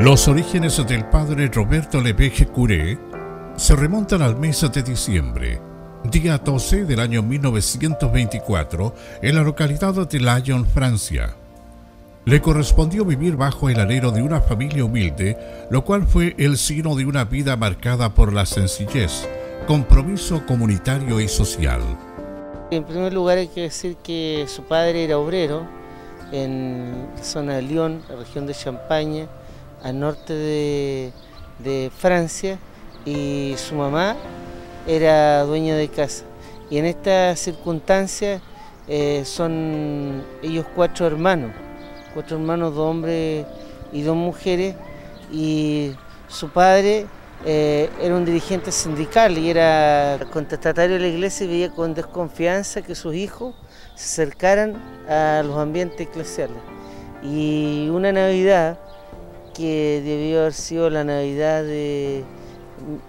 Los orígenes del padre Roberto Lebège Curé se remontan al mes de diciembre, día 12 del año 1924, en la localidad de Lyon, Francia. Le correspondió vivir bajo el alero de una familia humilde, lo cual fue el signo de una vida marcada por la sencillez, compromiso comunitario y social. En primer lugar hay que decir que su padre era obrero en la zona de Lyon, la región de Champaña, al norte de Francia, y su mamá era dueña de casa. Y en estas circunstancias son ellos cuatro hermanos, dos hombres y dos mujeres, y su padre era un dirigente sindical y era contestatario de la iglesia, y veía con desconfianza que sus hijos se acercaran a los ambientes eclesiales. Y una Navidad, que debió haber sido la Navidad de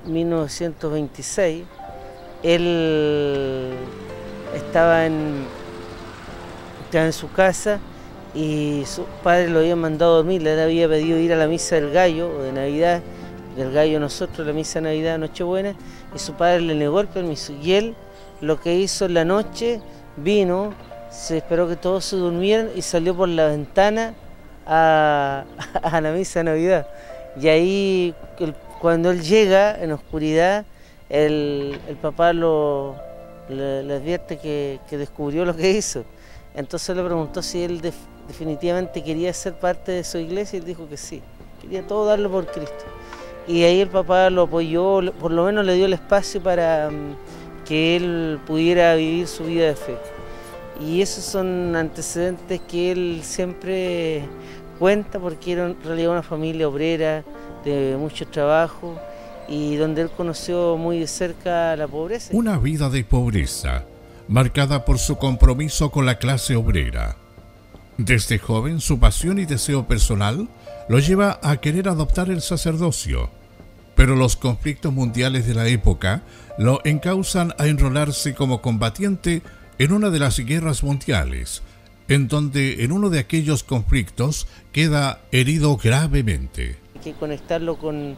1926, él estaba en su casa y su padre lo había mandado a dormir, le había pedido ir a la misa del gallo de Navidad, del gallo nosotros, la misa de Navidad, Nochebuena, y su padre le negó el permiso. Y él lo que hizo en la noche, vino, se esperó que todos se durmieran y salió por la ventana a la misa de Navidad. Y ahí, cuando él llega en oscuridad, el papá le advierte que descubrió lo que hizo. Entonces le preguntó si él definitivamente quería ser parte de su iglesia, y él dijo que sí, quería todo darlo por Cristo. Y ahí el papá lo apoyó, por lo menos le dio el espacio para que él pudiera vivir su vida de fe. Y esos son antecedentes que él siempre cuenta, porque era en realidad una familia obrera de mucho trabajo y donde él conoció muy de cerca la pobreza. Una vida de pobreza, marcada por su compromiso con la clase obrera. Desde joven, su pasión y deseo personal lo lleva a querer adoptar el sacerdocio, pero los conflictos mundiales de la época lo encauzan a enrolarse como combatiente en una de las guerras mundiales, en donde en uno de aquellos conflictos queda herido gravemente. Hay que conectarlo con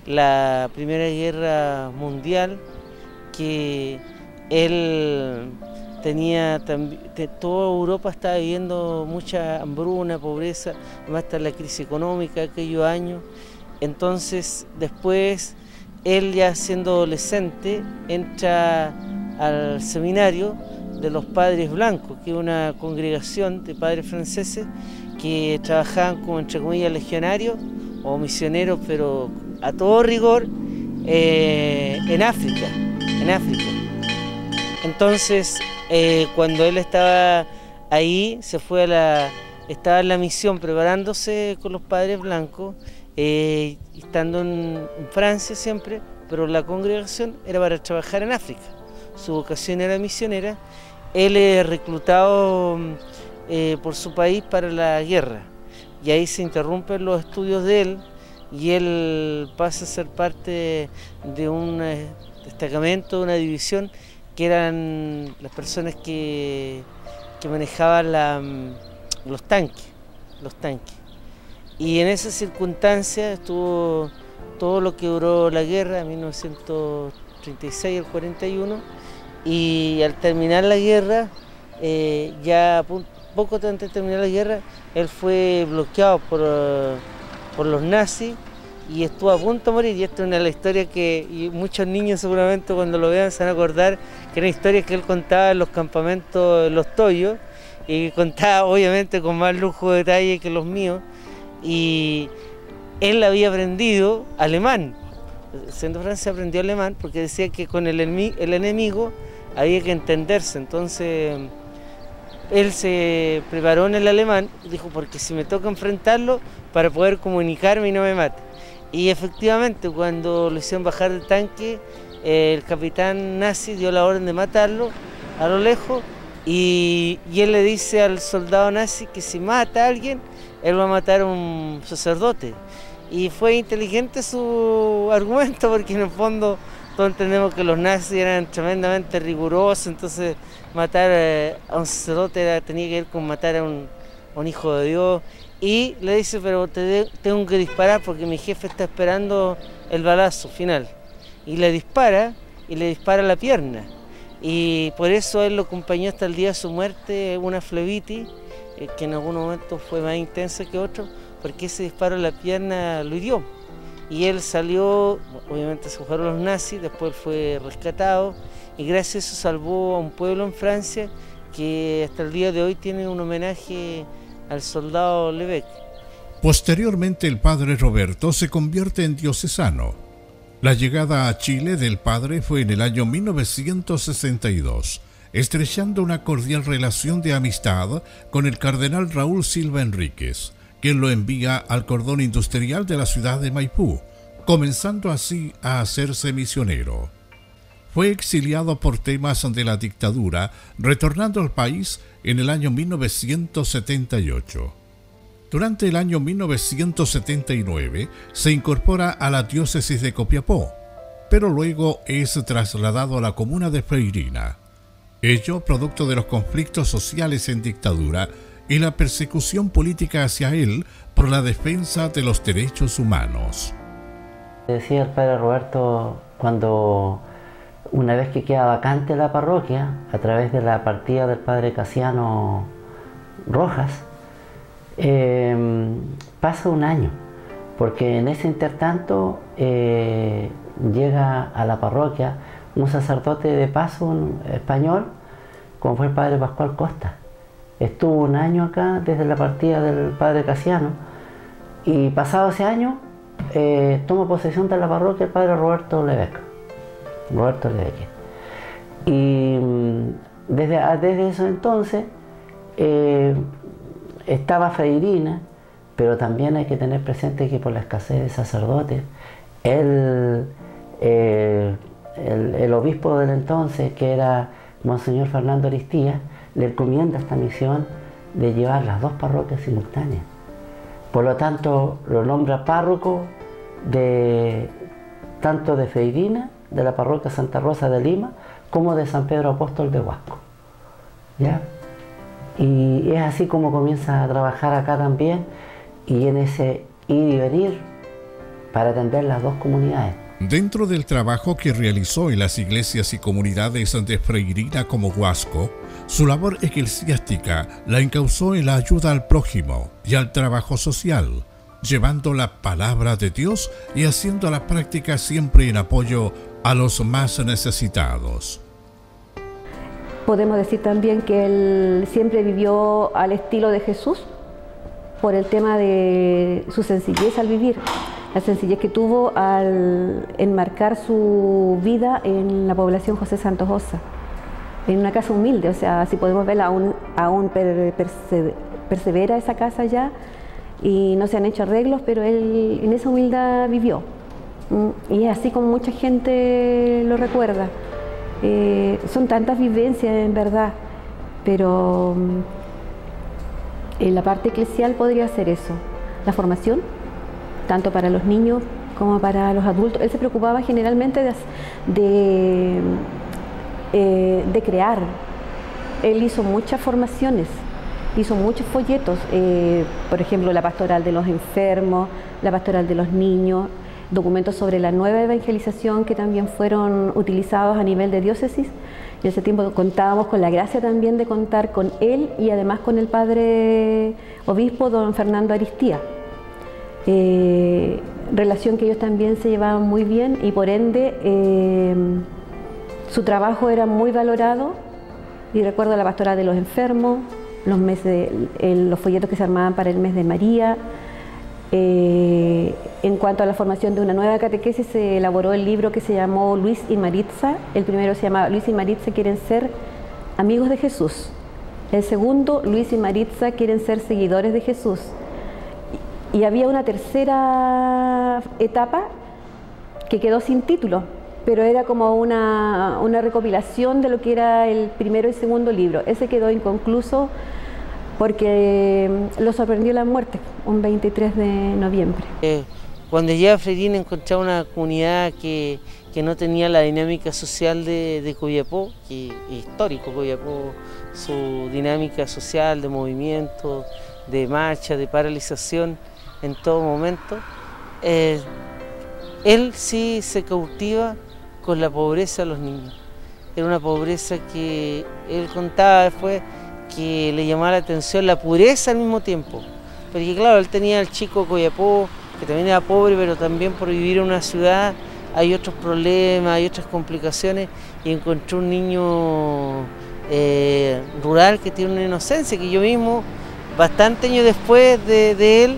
la Primera Guerra Mundial, que él tenía también, toda Europa estaba viviendo mucha hambruna, pobreza, además está la crisis económica de aquellos años. Entonces después él, ya siendo adolescente, entra al seminario de los Padres Blancos, que es una congregación de padres franceses que trabajaban como, entre comillas, legionarios o misioneros, pero a todo rigor, en África. Entonces, cuando él estaba ahí, estaba en la misión preparándose con los Padres Blancos, estando en Francia siempre, pero la congregación era para trabajar en África. Su vocación era misionera. Él es reclutado por su país para la guerra, y ahí se interrumpen los estudios de él, y él pasa a ser parte de un destacamento, de una división, que eran las personas que manejaban los tanques. Y en esas circunstancias estuvo todo lo que duró la guerra, 1936 al 41, y al terminar la guerra, ya poco antes de terminar la guerra, él fue bloqueado por los nazis y estuvo a punto de morir. Y esta es una de las historias que muchos niños seguramente cuando lo vean se van a acordar, que eran historias que él contaba en los campamentos de Los Toyos, y contaba obviamente con más lujo de detalle que los míos. Y él había aprendido alemán, siendo Francia aprendió alemán, porque decía que con el enemigo había que entenderse. Entonces él se preparó en el alemán, dijo, porque si me toca enfrentarlo, para poder comunicarme y no me mate. Y efectivamente, cuando lo hicieron bajar del tanque, el capitán nazi dio la orden de matarlo a lo lejos, y él le dice al soldado nazi que si mata a alguien, él va a matar a un sacerdote. Y fue inteligente su argumento, porque en el fondo todos entendemos que los nazis eran tremendamente rigurosos, entonces matar a un sacerdote tenía que ver con matar a un hijo de Dios, y le dice, pero tengo que disparar porque mi jefe está esperando el balazo final. Y le dispara a la pierna. Y por eso él lo acompañó hasta el día de su muerte, una flebitis, que en algunos momentos fue más intensa que otros, porque ese disparo en la pierna lo hirió. Y él salió, obviamente se fueron los nazis, después fue rescatado, y gracias a eso salvó a un pueblo en Francia que hasta el día de hoy tiene un homenaje al soldado Lévesque. Posteriormente el padre Roberto se convierte en diocesano. La llegada a Chile del padre fue en el año 1962, estrechando una cordial relación de amistad con el cardenal Raúl Silva Enríquez, quien lo envía al cordón industrial de la ciudad de Maipú, comenzando así a hacerse misionero. Fue exiliado por temas de la dictadura, retornando al país en el año 1978. Durante el año 1979 se incorpora a la diócesis de Copiapó, pero luego es trasladado a la comuna de Freirina. Ello producto de los conflictos sociales en dictadura y la persecución política hacia él por la defensa de los derechos humanos. Decía el padre Roberto, cuando una vez que queda vacante la parroquia, a través de la partida del padre Casiano Rojas, pasa un año, porque en ese intertanto llega a la parroquia un sacerdote de paso, un español, como fue el padre Pascual Costa. Estuvo un año acá desde la partida del padre Casiano, y pasado ese año toma posesión de la parroquia el padre Roberto Lévesque. Y desde eso entonces estaba Freirina, pero también hay que tener presente que por la escasez de sacerdotes, el obispo del entonces, que era Monseñor Fernando Aristías, le encomienda esta misión de llevar las dos parroquias simultáneas. Por lo tanto, lo nombra párroco tanto de Freirina, de la parroquia Santa Rosa de Lima, como de San Pedro Apóstol de Huasco. ¿Ya? Y es así como comienza a trabajar acá también, y en ese ir y venir para atender las dos comunidades. Dentro del trabajo que realizó en las iglesias y comunidades de Freirina como Huasco, su labor eclesiástica la encauzó en la ayuda al prójimo y al trabajo social, llevando la palabra de Dios y haciendo la práctica siempre en apoyo a los más necesitados. Podemos decir también que él siempre vivió al estilo de Jesús por el tema de su sencillez al vivir, la sencillez que tuvo al enmarcar su vida en la población José Santos Osa, en una casa humilde. O sea, si podemos verla, aún persevera esa casa ya, y no se han hecho arreglos, pero él en esa humildad vivió. Y es así como mucha gente lo recuerda. Son tantas vivencias en verdad, pero en la parte eclesial podría ser eso, la formación, tanto para los niños como para los adultos. Él se preocupaba generalmente de crear. Él hizo muchas formaciones, hizo muchos folletos, por ejemplo, la pastoral de los enfermos, la pastoral de los niños, documentos sobre la nueva evangelización que también fueron utilizados a nivel de diócesis. Y ese tiempo contábamos con la gracia también de contar con él y además con el padre obispo don Fernando Aristías. Relación que ellos también se llevaban muy bien, y por ende su trabajo era muy valorado. Y recuerdo la pastoral de los enfermos, los folletos que se armaban para el mes de María. En cuanto a la formación de una nueva catequesis, se elaboró el libro que se llamó Luis y Maritza. El primero se llamaba Luis y Maritza quieren ser amigos de Jesús. El segundo, Luis y Maritza quieren ser seguidores de Jesús. Y había una tercera etapa que quedó sin título, pero era como una recopilación de lo que era el primero y segundo libro. Ese quedó inconcluso porque lo sorprendió la muerte, un 23 de noviembre. Cuando llegué a Freirina encontraba una comunidad que no tenía la dinámica social de Copiapó, que es histórico Copiapó, su dinámica social de movimiento, de marcha, de paralización en todo momento, él sí se cautiva con la pobreza de los niños. Era una pobreza que él contaba después que le llamaba la atención la pureza al mismo tiempo. Porque claro, él tenía al chico Coyapó, que también era pobre, pero también por vivir en una ciudad hay otros problemas, hay otras complicaciones, y encontró un niño rural que tiene una inocencia, que yo mismo, bastante años después de él,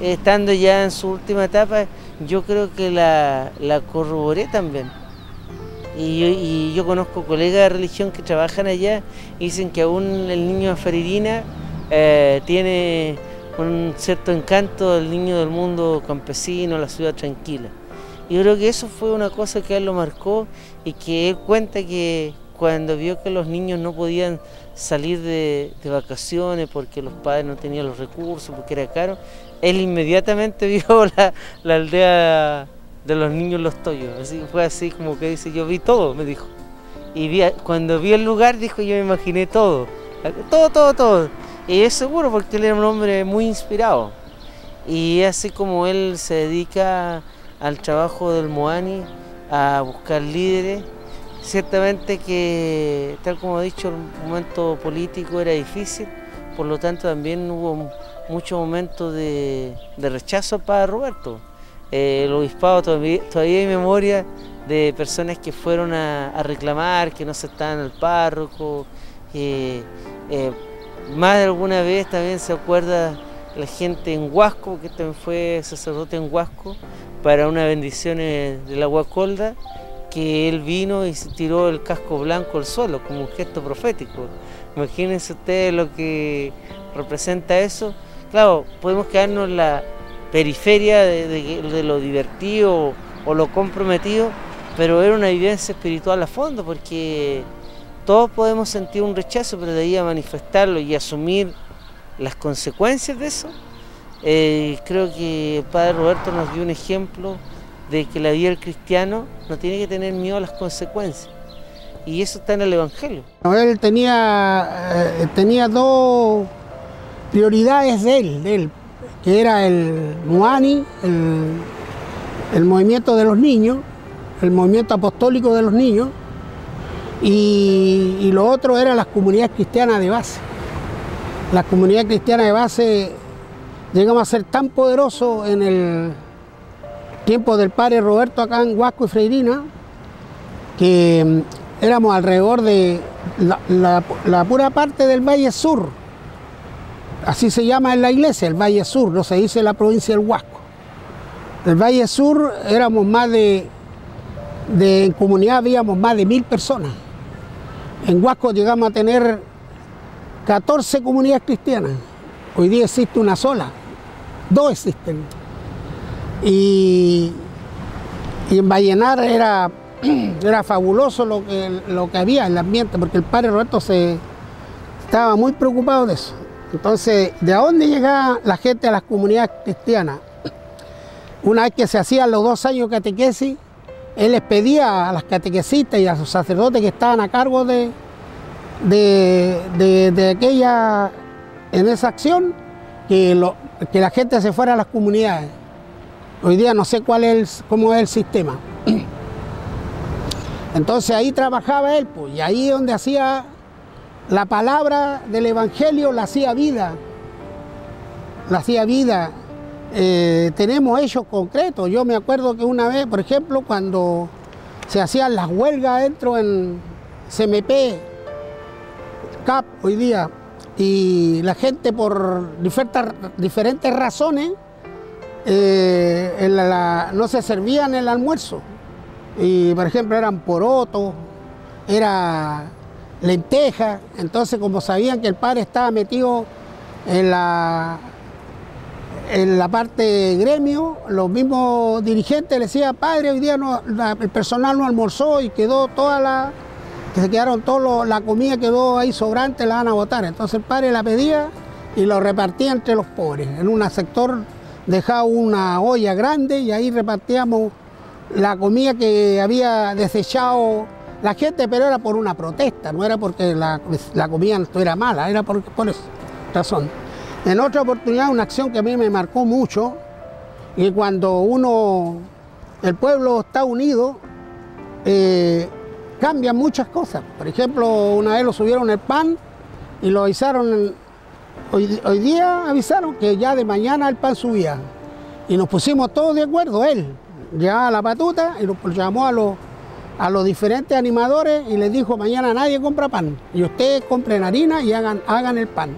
estando ya en su última etapa, yo creo que la corroboré también. Y yo conozco colegas de religión que trabajan allá y dicen que aún el niño de Freirina tiene un cierto encanto del niño del mundo campesino, la ciudad tranquila. Y yo creo que eso fue una cosa que a él lo marcó, y que él cuenta que cuando vio que los niños no podían salir de vacaciones porque los padres no tenían los recursos, porque era caro, él inmediatamente vio la aldea de los niños Los Toyos. Así, fue así como que dice, yo vi todo, me dijo. Y cuando vi el lugar, dijo, yo me imaginé todo. Todo. Y es seguro porque él era un hombre muy inspirado. Y así como él se dedica al trabajo del Moani, a buscar líderes, ciertamente que, tal como he dicho, el momento político era difícil, por lo tanto también hubo muchos momentos de rechazo para Roberto. El obispado todavía hay memoria de personas que fueron a reclamar que no aceptaban al párroco. Más de alguna vez también se acuerda la gente en Huasco, que también fue sacerdote en Huasco, para una bendición de la Guacolda, que él vino y se tiró el casco blanco al suelo como un gesto profético. Imagínense ustedes lo que representa eso. Claro, podemos quedarnos en la periferia de lo divertido o lo comprometido, pero era una vivencia espiritual a fondo, porque todos podemos sentir un rechazo, pero de ahí a manifestarlo y asumir las consecuencias de eso, creo que el padre Roberto nos dio un ejemplo de que la vida del cristiano no tiene que tener miedo a las consecuencias, y eso está en el Evangelio. Él tenía dos prioridades de él, que era el Moani, el movimiento de los niños, el movimiento apostólico de los niños, y lo otro era las comunidades cristianas de base. Las comunidades cristianas de base llegamos a ser tan poderosos en el tiempo del padre Roberto acá en Huasco y Freirina, que éramos alrededor de la pura parte del Valle Sur. Así se llama en la iglesia, el Valle Sur, no se dice la provincia del Huasco. El Valle Sur éramos más en comunidad habíamos más de 1000 personas. En Huasco llegamos a tener 14 comunidades cristianas. Hoy día existe una sola, 2 existen. Y en Vallenar era fabuloso lo que había en el ambiente, porque el padre Roberto estaba muy preocupado de eso. Entonces, ¿de dónde llegaba la gente a las comunidades cristianas? Una vez que se hacían los 2 años de catequesis, él les pedía a las catequesistas y a los sacerdotes que estaban a cargo de aquella, en esa acción, que la gente se fuera a las comunidades. Hoy día no sé cómo es el sistema. Entonces ahí trabajaba él, pues, y ahí donde hacía la palabra del Evangelio, la hacía vida. Tenemos hechos concretos. Yo me acuerdo que una vez, por ejemplo, cuando se hacían las huelgas dentro en CMP, CAP hoy día, y la gente por diferentes razones no se servían el almuerzo. Y por ejemplo eran porotos, era lentejas. Entonces, como sabían que el padre estaba metido en la parte gremio, los mismos dirigentes le decían: padre, hoy día el personal no almorzó y quedó la comida quedó ahí sobrante, la van a botar. Entonces el padre la pedía y lo repartía entre los pobres. En un sector dejaba una olla grande y ahí repartíamos la comida que había desechado la gente, pero era por una protesta, no era porque la comida no estuviera mala, era por esa razón. En otra oportunidad, una acción que a mí me marcó mucho, y cuando el pueblo está unido, cambian muchas cosas. Por ejemplo, una vez lo subieron el pan y lo avisaron, hoy día avisaron que ya de mañana el pan subía. Y nos pusimos todos de acuerdo, él llevaba la batuta y nos llamó a los diferentes animadores y les dijo: mañana nadie compra pan, y ustedes compren harina y hagan el pan.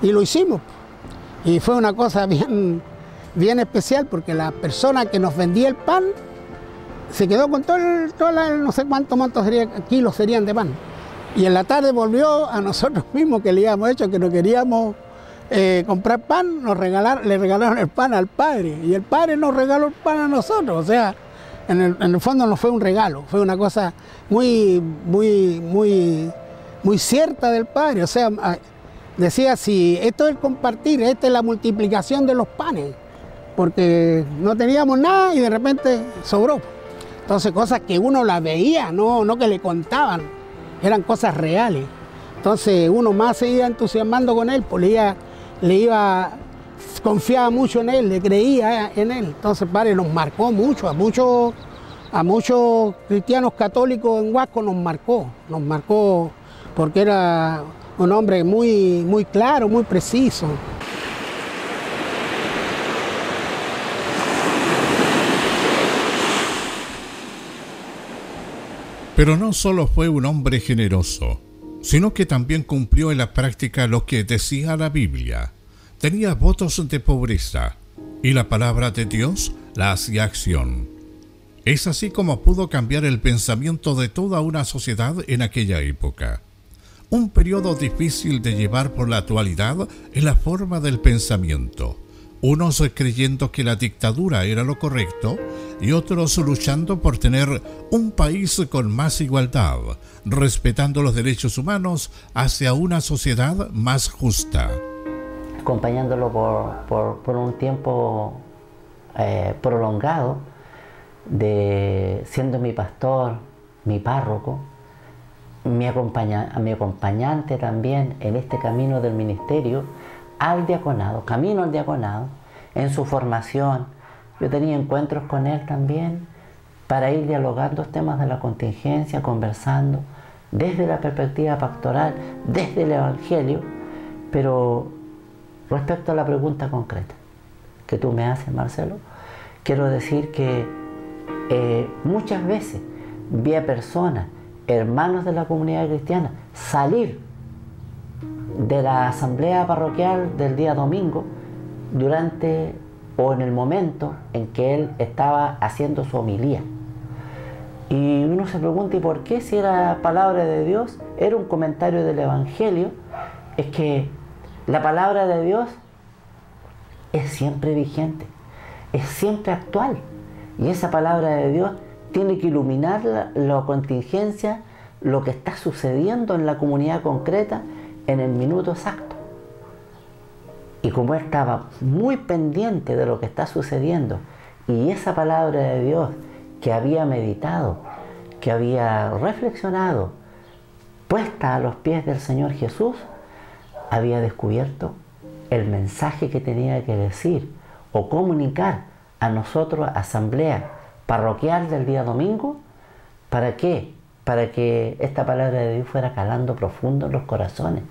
Y lo hicimos. Y fue una cosa bien especial, porque la persona que nos vendía el pan se quedó con no sé cuántos kilos serían de pan. Y en la tarde volvió a nosotros mismos que le habíamos hecho, que no queríamos comprar pan, le regalaron el pan al padre, y el padre nos regaló el pan a nosotros. O sea, en el fondo no fue un regalo, fue una cosa muy cierta del padre. O sea, decía: si esto es el compartir, esta es la multiplicación de los panes, porque no teníamos nada y de repente sobró. Entonces, cosas que uno las veía, no que le contaban, eran cosas reales. Entonces uno más se iba entusiasmando con él, pues confiaba mucho en él, le creía en él. Entonces, padre, nos marcó mucho, a muchos cristianos católicos en Huasco nos marcó porque era un hombre muy claro, muy preciso. Pero no solo fue un hombre generoso, sino que también cumplió en la práctica lo que decía la Biblia. Tenía votos de pobreza, y la palabra de Dios la hacía acción. Es así como pudo cambiar el pensamiento de toda una sociedad en aquella época. Un periodo difícil de llevar por la actualidad en la forma del pensamiento. Unos creyendo que la dictadura era lo correcto y otros luchando por tener un país con más igualdad, respetando los derechos humanos hacia una sociedad más justa. Acompañándolo por un tiempo prolongado, siendo mi pastor, mi párroco, mi acompañante también en este camino del ministerio, camino al diaconado, en su formación. Yo tenía encuentros con él también para ir dialogando los temas de la contingencia, conversando desde la perspectiva pastoral, desde el Evangelio. Pero respecto a la pregunta concreta que tú me haces, Marcelo, quiero decir que muchas veces vi a personas, hermanos de la comunidad cristiana, salir de la asamblea parroquial del día domingo en el momento en que él estaba haciendo su homilía. Y uno se pregunta: ¿y por qué, si era palabra de Dios, era un comentario del Evangelio? Es que la palabra de Dios es siempre vigente, es siempre actual, y esa palabra de Dios tiene que iluminar la contingencia, lo que está sucediendo en la comunidad concreta en el minuto exacto. Y como él estaba muy pendiente de lo que está sucediendo, y esa palabra de Dios que había meditado, que había reflexionado, puesta a los pies del Señor Jesús, había descubierto el mensaje que tenía que decir o comunicar a nosotros, asamblea parroquial del día domingo. ¿Para qué? Para que esta palabra de Dios fuera calando profundo en los corazones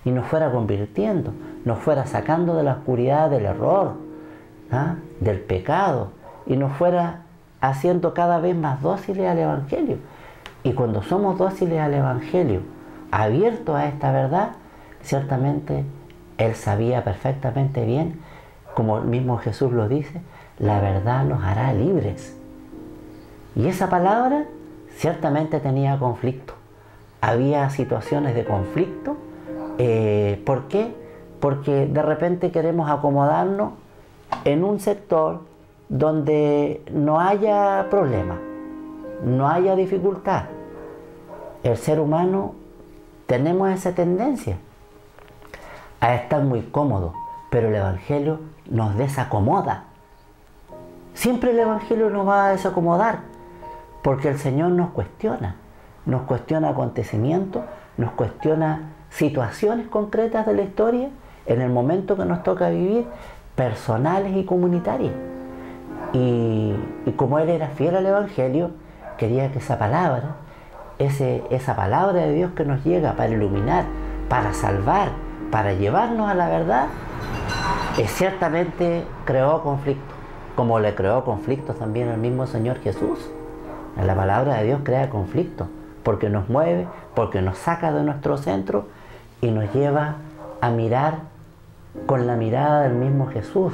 y nos fuera convirtiendo, nos fuera sacando de la oscuridad del error, del pecado, y nos fuera haciendo cada vez más dóciles al Evangelio. Y cuando somos dóciles al Evangelio, abiertos a esta verdad, ciertamente él sabía perfectamente bien, como el mismo Jesús lo dice, la verdad los hará libres. Y esa palabra ciertamente tenía conflicto. Había situaciones de conflicto. ¿Por qué? Porque de repente queremos acomodarnos en un sector donde no haya problema, no haya dificultad. El ser humano tenemos esa tendencia a estar muy cómodo, pero el Evangelio nos desacomoda. Siempre el Evangelio nos va a desacomodar, porque el Señor nos cuestiona acontecimientos, nos cuestiona situaciones concretas de la historia, en el momento que nos toca vivir, personales y comunitarias. Y como él era fiel al Evangelio, quería que esa palabra, esa palabra de Dios que nos llega para iluminar, para salvar, para llevarnos a la verdad, ciertamente creó conflicto, como le creó conflictos también al mismo Señor Jesús. La palabra de Dios crea conflicto, porque nos mueve, porque nos saca de nuestro centro y nos lleva a mirar con la mirada del mismo Jesús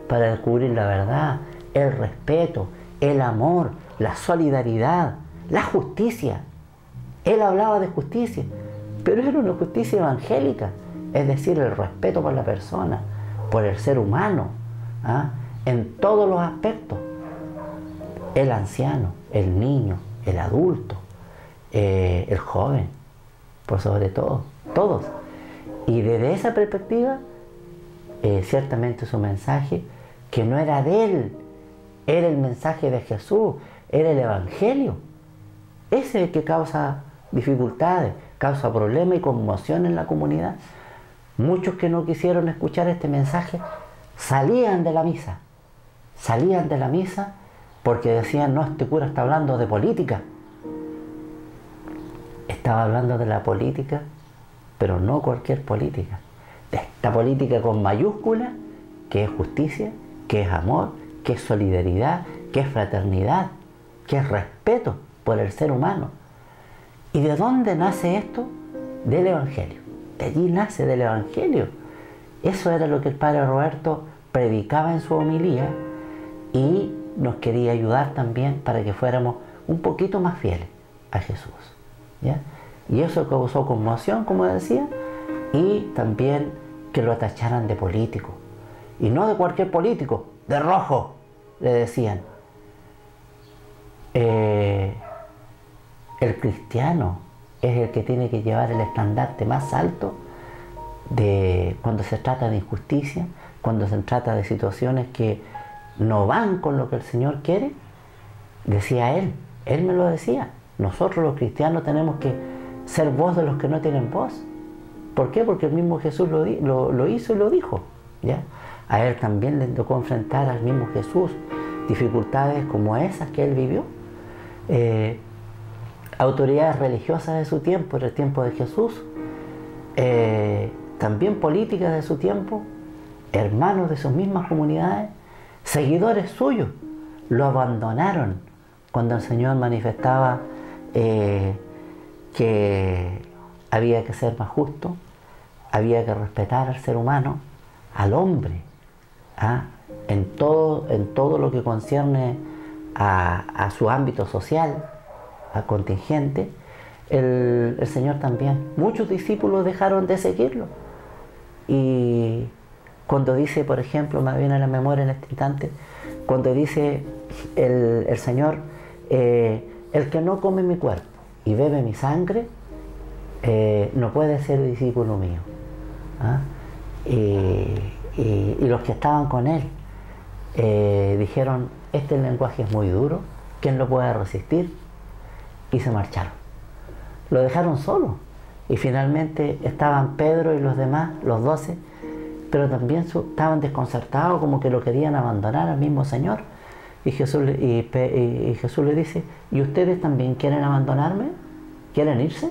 para descubrir la verdad, el respeto, el amor, la solidaridad, la justicia. Él hablaba de justicia, pero era una justicia evangélica, es decir, el respeto por la persona, por el ser humano, en todos los aspectos. El anciano, el niño, el adulto, el joven, por sobre todo, todos. Y desde esa perspectiva, ciertamente su mensaje, que no era de él, era el mensaje de Jesús, era el Evangelio. Ese es el que causa dificultades, causa problemas y conmoción en la comunidad. Muchos que no quisieron escuchar este mensaje salían de la misa porque decían, no, este cura está hablando de política. Estaba hablando de la política, pero no cualquier política, de esta política con mayúscula, que es justicia, que es amor, que es solidaridad, que es fraternidad, que es respeto por el ser humano. ¿Y de dónde nace esto? Del Evangelio. De allí nace, del Evangelio. Eso era lo que el Padre Roberto predicaba en su homilía y nos quería ayudar también para que fuéramos un poquito más fieles a Jesús, ¿ya? Y eso causó conmoción, como decía, y también que lo tacharan de político. Y no de cualquier político, de rojo, le decían. El cristiano es el que tiene que llevar el estandarte más alto de cuando se trata de injusticia, cuando se trata de situaciones que no van con lo que el Señor quiere. Decía él me lo decía, nosotros los cristianos tenemos que ser voz de los que no tienen voz. ¿Por qué? Porque el mismo Jesús lo hizo y lo dijo, ¿ya? A él también le tocó enfrentar al mismo Jesús dificultades como esas que él vivió. Autoridades religiosas de su tiempo, en el tiempo de Jesús, también políticas de su tiempo, hermanos de sus mismas comunidades, seguidores suyos, lo abandonaron cuando el Señor manifestaba que había que ser más justo, había que respetar al ser humano, al hombre, en todo lo que concierne a su ámbito social, a contingente. El Señor también, muchos discípulos dejaron de seguirlo. Y cuando dice, por ejemplo, me viene a la memoria en este instante, cuando dice el Señor, el que no come mi cuerpo y bebe mi sangre, no puede ser discípulo mío. Y los que estaban con él dijeron, este lenguaje es muy duro, ¿quién lo puede resistir? Y se marcharon. Lo dejaron solo. Y finalmente estaban Pedro y los demás, los 12, pero también estaban desconcertados, como que lo querían abandonar al mismo Señor. Y Jesús le dice, ¿y ustedes también quieren abandonarme? ¿Quieren irse?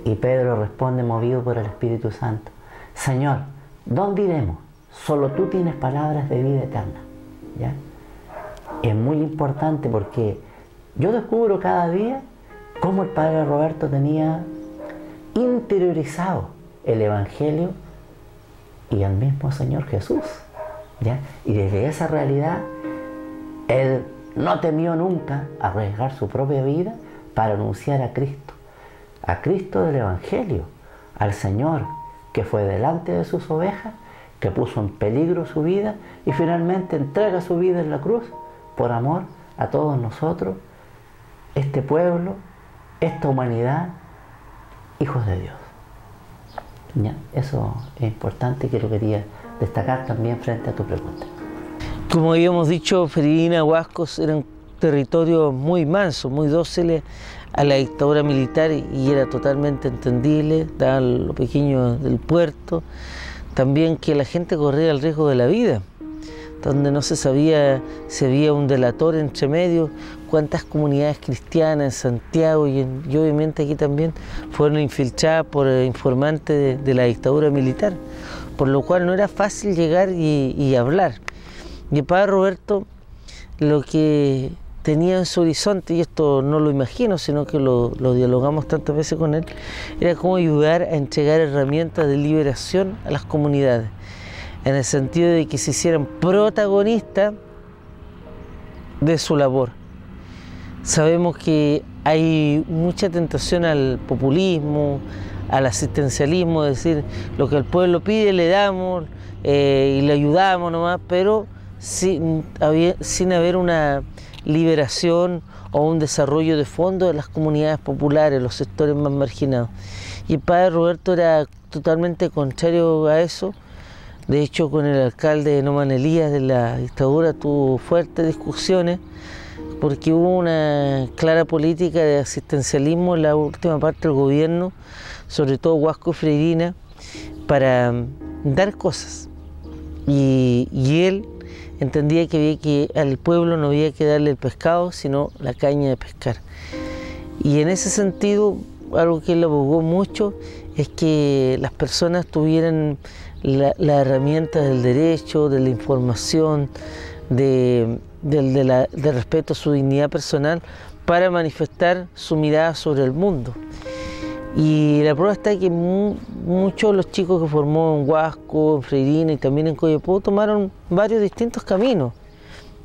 Y Pedro responde, movido por el Espíritu Santo, Señor, ¿dónde iremos? Solo tú tienes palabras de vida eterna, ¿ya? Es muy importante porque yo descubro cada día cómo el Padre Roberto tenía interiorizado el Evangelio y al mismo Señor Jesús, ¿ya? Y desde esa realidad, él no temió nunca arriesgar su propia vida para anunciar a Cristo del Evangelio, al Señor que fue delante de sus ovejas, que puso en peligro su vida y finalmente entrega su vida en la cruz por amor a todos nosotros, este pueblo, esta humanidad, hijos de Dios. ¿Ya? Eso es importante y que lo quería destacar también frente a tu pregunta. Como habíamos dicho, Feririna, Huascos eran territorios muy mansos, muy dóciles a la dictadura militar y era totalmente entendible, daban lo pequeño del puerto, también que la gente corría el riesgo de la vida, donde no se sabía si había un delator entre medio, cuántas comunidades cristianas en Santiago y obviamente aquí también fueron infiltradas por informantes de la dictadura militar, por lo cual no era fácil llegar y hablar. Y el padre Roberto lo que tenía en su horizonte, y esto no lo imagino, sino que lo dialogamos tantas veces con él, era cómo ayudar a entregar herramientas de liberación a las comunidades, en el sentido de que se hicieran protagonistas de su labor. Sabemos que hay mucha tentación al populismo, al asistencialismo, es decir, lo que el pueblo pide le damos y le ayudamos nomás, pero sin haber una liberación o un desarrollo de fondo de las comunidades populares, los sectores más marginados. Y el padre Roberto era totalmente contrario a eso. De hecho, con el alcalde Noman Elías de la dictadura tuvo fuertes discusiones porque hubo una clara política de asistencialismo en la última parte del gobierno, sobre todo Huasco y Freirina, para dar cosas. Y él entendía que al pueblo no había que darle el pescado, sino la caña de pescar. Y en ese sentido, algo que él abogó mucho es que las personas tuvieran la herramienta del derecho, de la información, de respeto a su dignidad personal para manifestar su mirada sobre el mundo. Y la prueba está que muchos de los chicos que formó en Huasco, en Freirina y también en Coyapó tomaron varios distintos caminos,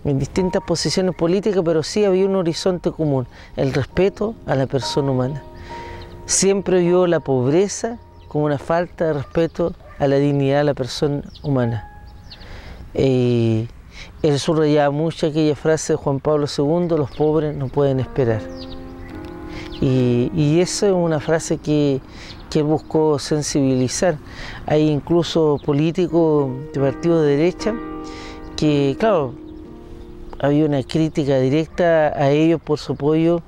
en distintas posiciones políticas, pero sí había un horizonte común, el respeto a la persona humana. Siempre vio la pobreza como una falta de respeto a la dignidad de la persona humana. Él subrayaba mucho aquella frase de Juan Pablo II, los pobres no pueden esperar. Y eso es una frase que él buscó sensibilizar. Hay incluso políticos de partidos de derecha que, claro, había una crítica directa a ellos por su apoyo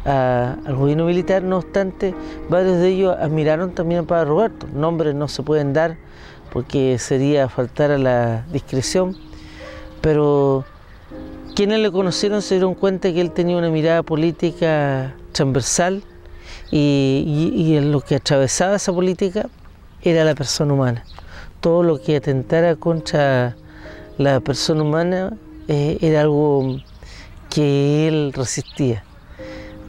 al gobierno militar. No obstante, varios de ellos admiraron también al padre Roberto. Nombres no se pueden dar porque sería faltar a la discreción, pero quienes le conocieron se dieron cuenta que él tenía una mirada política transversal y en lo que atravesaba esa política era la persona humana. Todo lo que atentara contra la persona humana era algo que él resistía.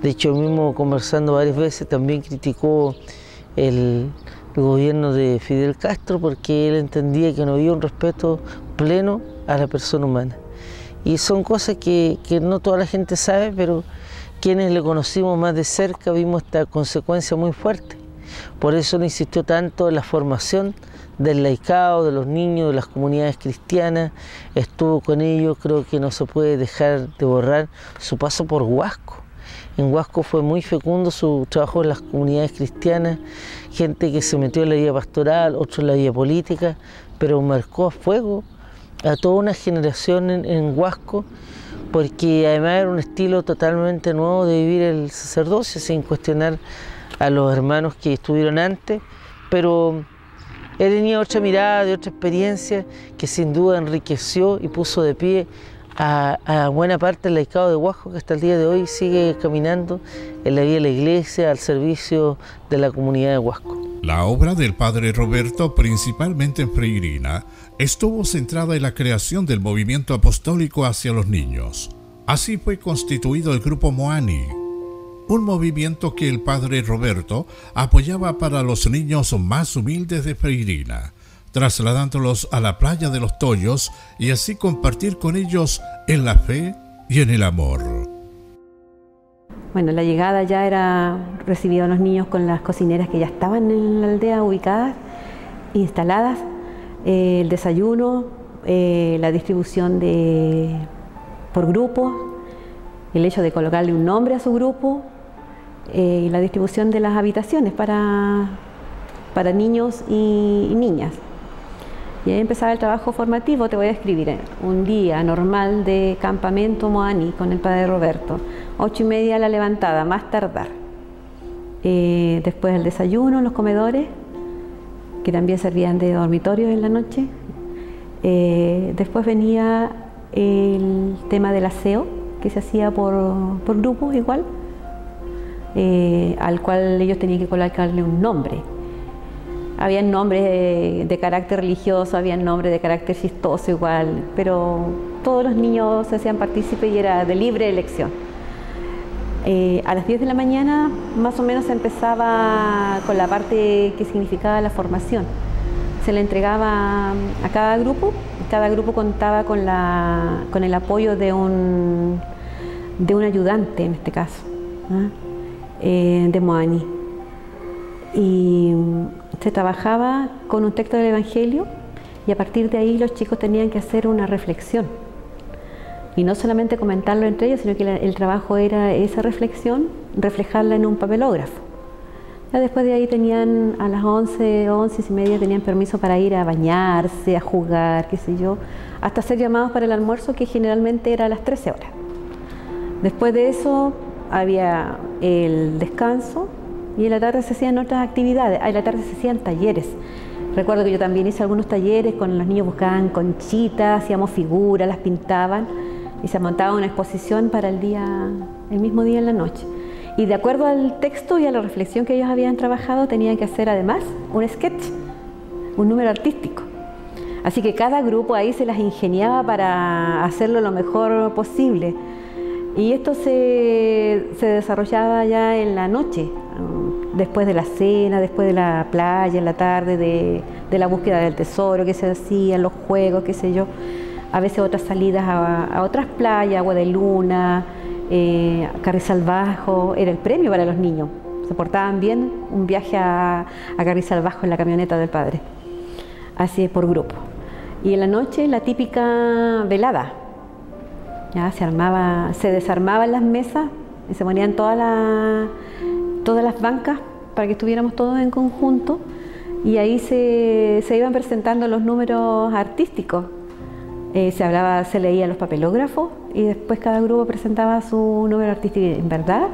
De hecho, mismo conversando varias veces también criticó el gobierno de Fidel Castro porque él entendía que no había un respeto pleno a la persona humana. Y son cosas que no toda la gente sabe, pero quienes le conocimos más de cerca vimos esta consecuencia muy fuerte. Por eso no insistió tanto en la formación del laicado, de los niños, de las comunidades cristianas. Estuvo con ellos, creo que no se puede dejar de borrar su paso por Huasco. En Huasco fue muy fecundo su trabajo en las comunidades cristianas, gente que se metió en la vida pastoral, otros en la vida política, pero marcó a fuego a toda una generación en Huasco, porque además era un estilo totalmente nuevo de vivir el sacerdocio, sin cuestionar a los hermanos que estuvieron antes, pero él tenía otra mirada, de otra experiencia, que sin duda enriqueció y puso de pie a buena parte del laicado de Huasco, que hasta el día de hoy sigue caminando en la vida de la iglesia, al servicio de la comunidad de Huasco. La obra del padre Roberto, principalmente en Freirina, estuvo centrada en la creación del movimiento apostólico hacia los niños. Así fue constituido el grupo Moani, un movimiento que el padre Roberto apoyaba para los niños más humildes de Freirina, trasladándolos a la playa de los Toyos y así compartir con ellos en la fe y en el amor. Bueno, la llegada ya era recibida a los niños con las cocineras que ya estaban en la aldea ubicadas, instaladas, el desayuno, la distribución por grupos, el hecho de colocarle un nombre a su grupo y la distribución de las habitaciones para niños y niñas. Y ahí empezaba el trabajo formativo. Te voy a describir un día normal de campamento Moani con el padre Roberto. 8:30 la levantada, más tardar. Después el desayuno en los comedores, que también servían de dormitorio en la noche. Después venía el tema del aseo, que se hacía por grupos igual, al cual ellos tenían que colocarle un nombre. Habían nombres de carácter religioso, habían nombres de carácter chistoso igual, pero todos los niños se hacían partícipes y era de libre elección. A las 10 de la mañana más o menos se empezaba con la parte que significaba la formación. Se le entregaba a cada grupo contaba con el apoyo de un ayudante en este caso, de Moani. Y se trabajaba con un texto del Evangelio y a partir de ahí los chicos tenían que hacer una reflexión. Y no solamente comentarlo entre ellos, sino que el trabajo era esa reflexión, reflejarla en un papelógrafo. Ya después de ahí tenían a las 11 y media tenían permiso para ir a bañarse, a jugar, qué sé yo, hasta ser llamados para el almuerzo, que generalmente era a las 13 horas. Después de eso había el descanso y en la tarde se hacían otras actividades. En la tarde se hacían talleres. Recuerdo que yo también hice algunos talleres, con los niños buscaban conchitas, hacíamos figuras, las pintaban y se montaba una exposición para el mismo día en la noche. Y de acuerdo al texto y a la reflexión que ellos habían trabajado, tenían que hacer además un sketch, un número artístico. Así que cada grupo ahí se las ingeniaba para hacerlo lo mejor posible. Y esto se desarrollaba ya en la noche, después de la cena, después de la playa, en la tarde, de la búsqueda del tesoro que se hacían, los juegos, qué sé yo. A veces otras salidas a otras playas, Agua de Luna, Carrizal Bajo, era el premio para los niños. Se portaban bien, un viaje a Carrizal Bajo en la camioneta del padre, así por grupo. Y en la noche la típica velada. Ya se desarmaban las mesas y se ponían todas las bancas para que estuviéramos todos en conjunto y ahí se iban presentando los números artísticos. Se leían los papelógrafos y después cada grupo presentaba su número artístico. En verdad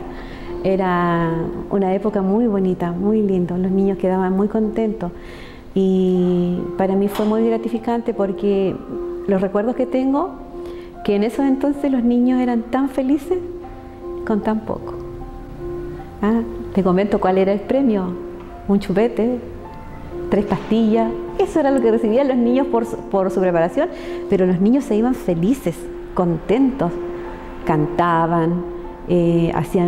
era una época muy bonita, muy lindo, los niños quedaban muy contentos y para mí fue muy gratificante porque los recuerdos que tengo, que en esos entonces los niños eran tan felices con tan poco. Te comento cuál era el premio: un chupete, 3 pastillas. Eso era lo que recibían los niños por su preparación, pero los niños se iban felices, contentos, cantaban,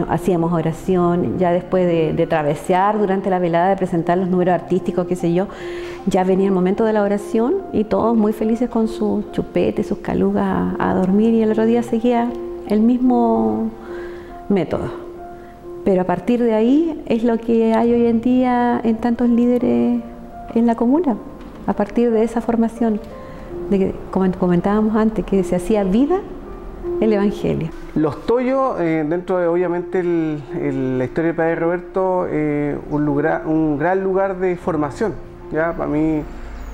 hacíamos oración. Ya después de travesear durante la velada, de presentar los números artísticos, qué sé yo, ya venía el momento de la oración y todos muy felices con sus chupetes, sus calugas a dormir, y el otro día seguía el mismo método. Pero a partir de ahí es lo que hay hoy en día en tantos líderes en la comuna, a partir de esa formación, de que, como comentábamos antes, que se hacía vida el Evangelio. Los Toyos, dentro de obviamente la historia del Padre Roberto, un gran lugar de formación. ¿Ya? Para mí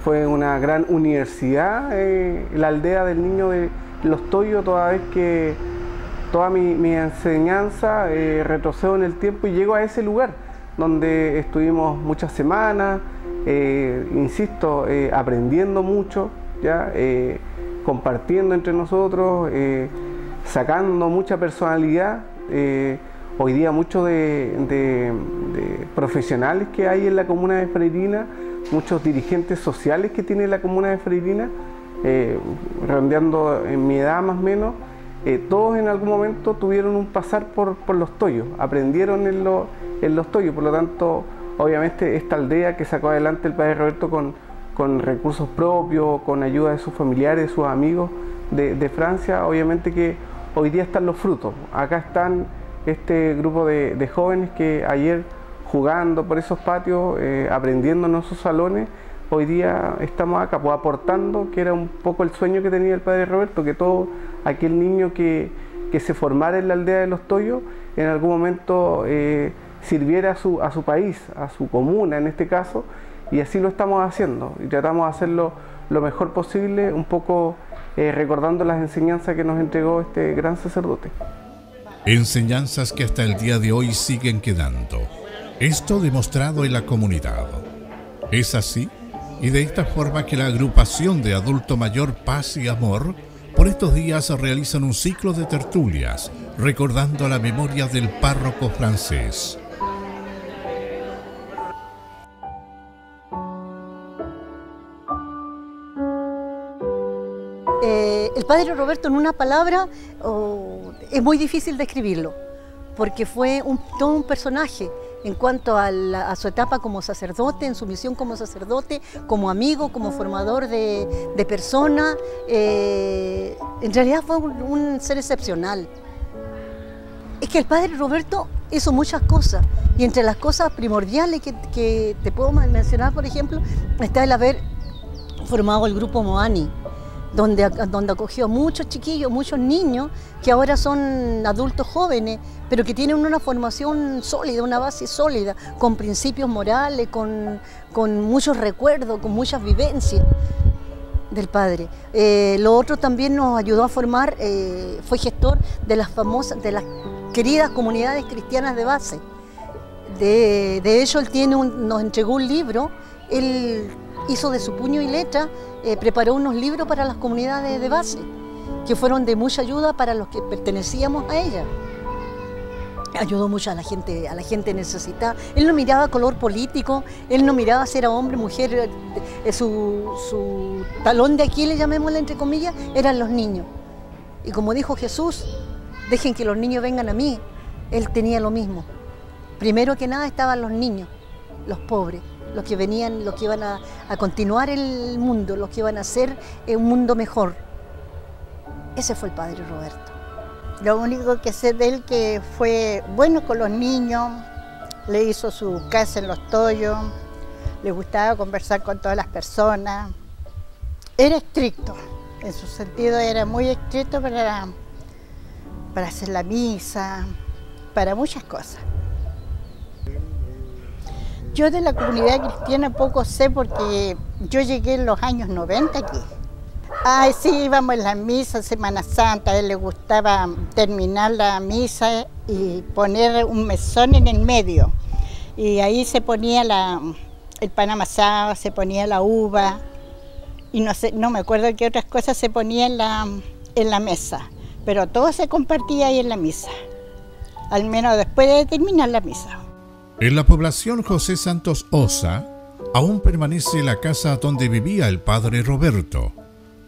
fue una gran universidad, la aldea del niño de Los Toyos, toda vez que toda mi enseñanza retrocedo en el tiempo y llego a ese lugar donde estuvimos muchas semanas, insisto, aprendiendo mucho, ¿ya? Compartiendo entre nosotros, sacando mucha personalidad. Hoy día muchos de profesionales que hay en la comuna de Freirina, muchos dirigentes sociales que tiene la comuna de Freirina, redondeando en mi edad más o menos, todos en algún momento tuvieron un pasar por Los Toyos, aprendieron en Los Toyos. Por lo tanto, obviamente esta aldea que sacó adelante el Padre Roberto con recursos propios, con ayuda de sus familiares, de sus amigos de Francia, obviamente que hoy día están los frutos. Acá están este grupo de jóvenes que ayer, jugando por esos patios, aprendiendo en esos salones, hoy día estamos acá, pues aportando, que era un poco el sueño que tenía el Padre Roberto, que todo aquel niño que se formara en la aldea de Los Toyos, en algún momento sirviera a su país, a su comuna en este caso, y así lo estamos haciendo, y tratamos de hacerlo lo mejor posible, un poco recordando las enseñanzas que nos entregó este gran sacerdote. Enseñanzas que hasta el día de hoy siguen quedando. Esto demostrado en la comunidad. ¿Es así? Y de esta forma que la agrupación de Adulto Mayor Paz y Amor por estos días realizan un ciclo de tertulias recordando la memoria del párroco francés. El padre Roberto, en una palabra, es muy difícil describirlo, porque fue todo un personaje en cuanto a su etapa como sacerdote, en su misión como sacerdote, como amigo, como formador de personas. En realidad fue un ser excepcional. Es que el padre Roberto hizo muchas cosas, y entre las cosas primordiales que te puedo mencionar, por ejemplo, está el haber formado el grupo Moani, donde acogió a muchos chiquillos, muchos niños que ahora son adultos jóvenes, pero que tienen una formación sólida, una base sólida, con principios morales, con muchos recuerdos, con muchas vivencias del padre. Lo otro también nos ayudó a formar, fue gestor de las queridas comunidades cristianas de base. De hecho, él nos entregó un libro. Él hizo de su puño y letra, preparó unos libros para las comunidades de base, que fueron de mucha ayuda para los que pertenecíamos a ella. Ayudó mucho a la gente necesitada. Él no miraba color político, él no miraba si era hombre, mujer, su talón de Aquiles, llamémosle entre comillas, eran los niños. Y como dijo Jesús, dejen que los niños vengan a mí, él tenía lo mismo. Primero que nada estaban los niños, los pobres, los que venían, los que iban a continuar el mundo, los que iban a hacer un mundo mejor. Ese fue el padre Roberto. Lo único que sé de él que fue bueno con los niños, le hizo su casa en Los Toyos, le gustaba conversar con todas las personas. Era estricto, en su sentido era muy estricto para hacer la misa, para muchas cosas. Yo de la comunidad cristiana poco sé porque yo llegué en los años 90 aquí. Ay, sí, íbamos en la misa, Semana Santa, a él le gustaba terminar la misa y poner un mesón en el medio. Y ahí se ponía el pan amasado, se ponía la uva y no me acuerdo qué otras cosas se ponía en la mesa. Pero todo se compartía ahí en la misa, al menos después de terminar la misa. En la población José Santos Osa aún permanece la casa donde vivía el padre Roberto,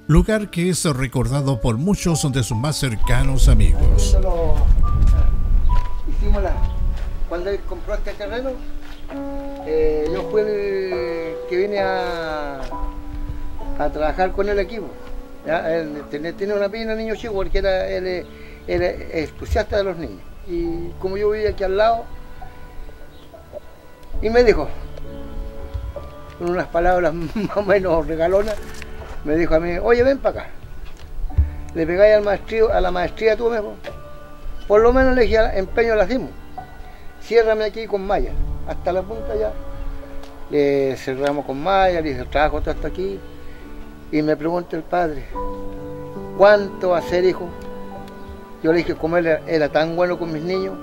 lugar que es recordado por muchos de sus más cercanos amigos. Cuando él compró este terreno, yo fui el que vine a trabajar con el equipo. ¿Ya? Él tiene una pena niño chico porque él era entusiasta de los niños. Y como yo vivía aquí al lado, y me dijo, con unas palabras más o menos regalonas, me dijo a mí, oye, ven para acá, le pegáis a la maestría tú mismo, por lo menos le dije, empeño la hacemos, ciérrame aquí con malla, hasta la punta ya, le cerramos con malla, le dije, trabajo todo hasta aquí, y me pregunta el padre, ¿cuánto va a ser, hijo? Yo le dije, como él era tan bueno con mis niños,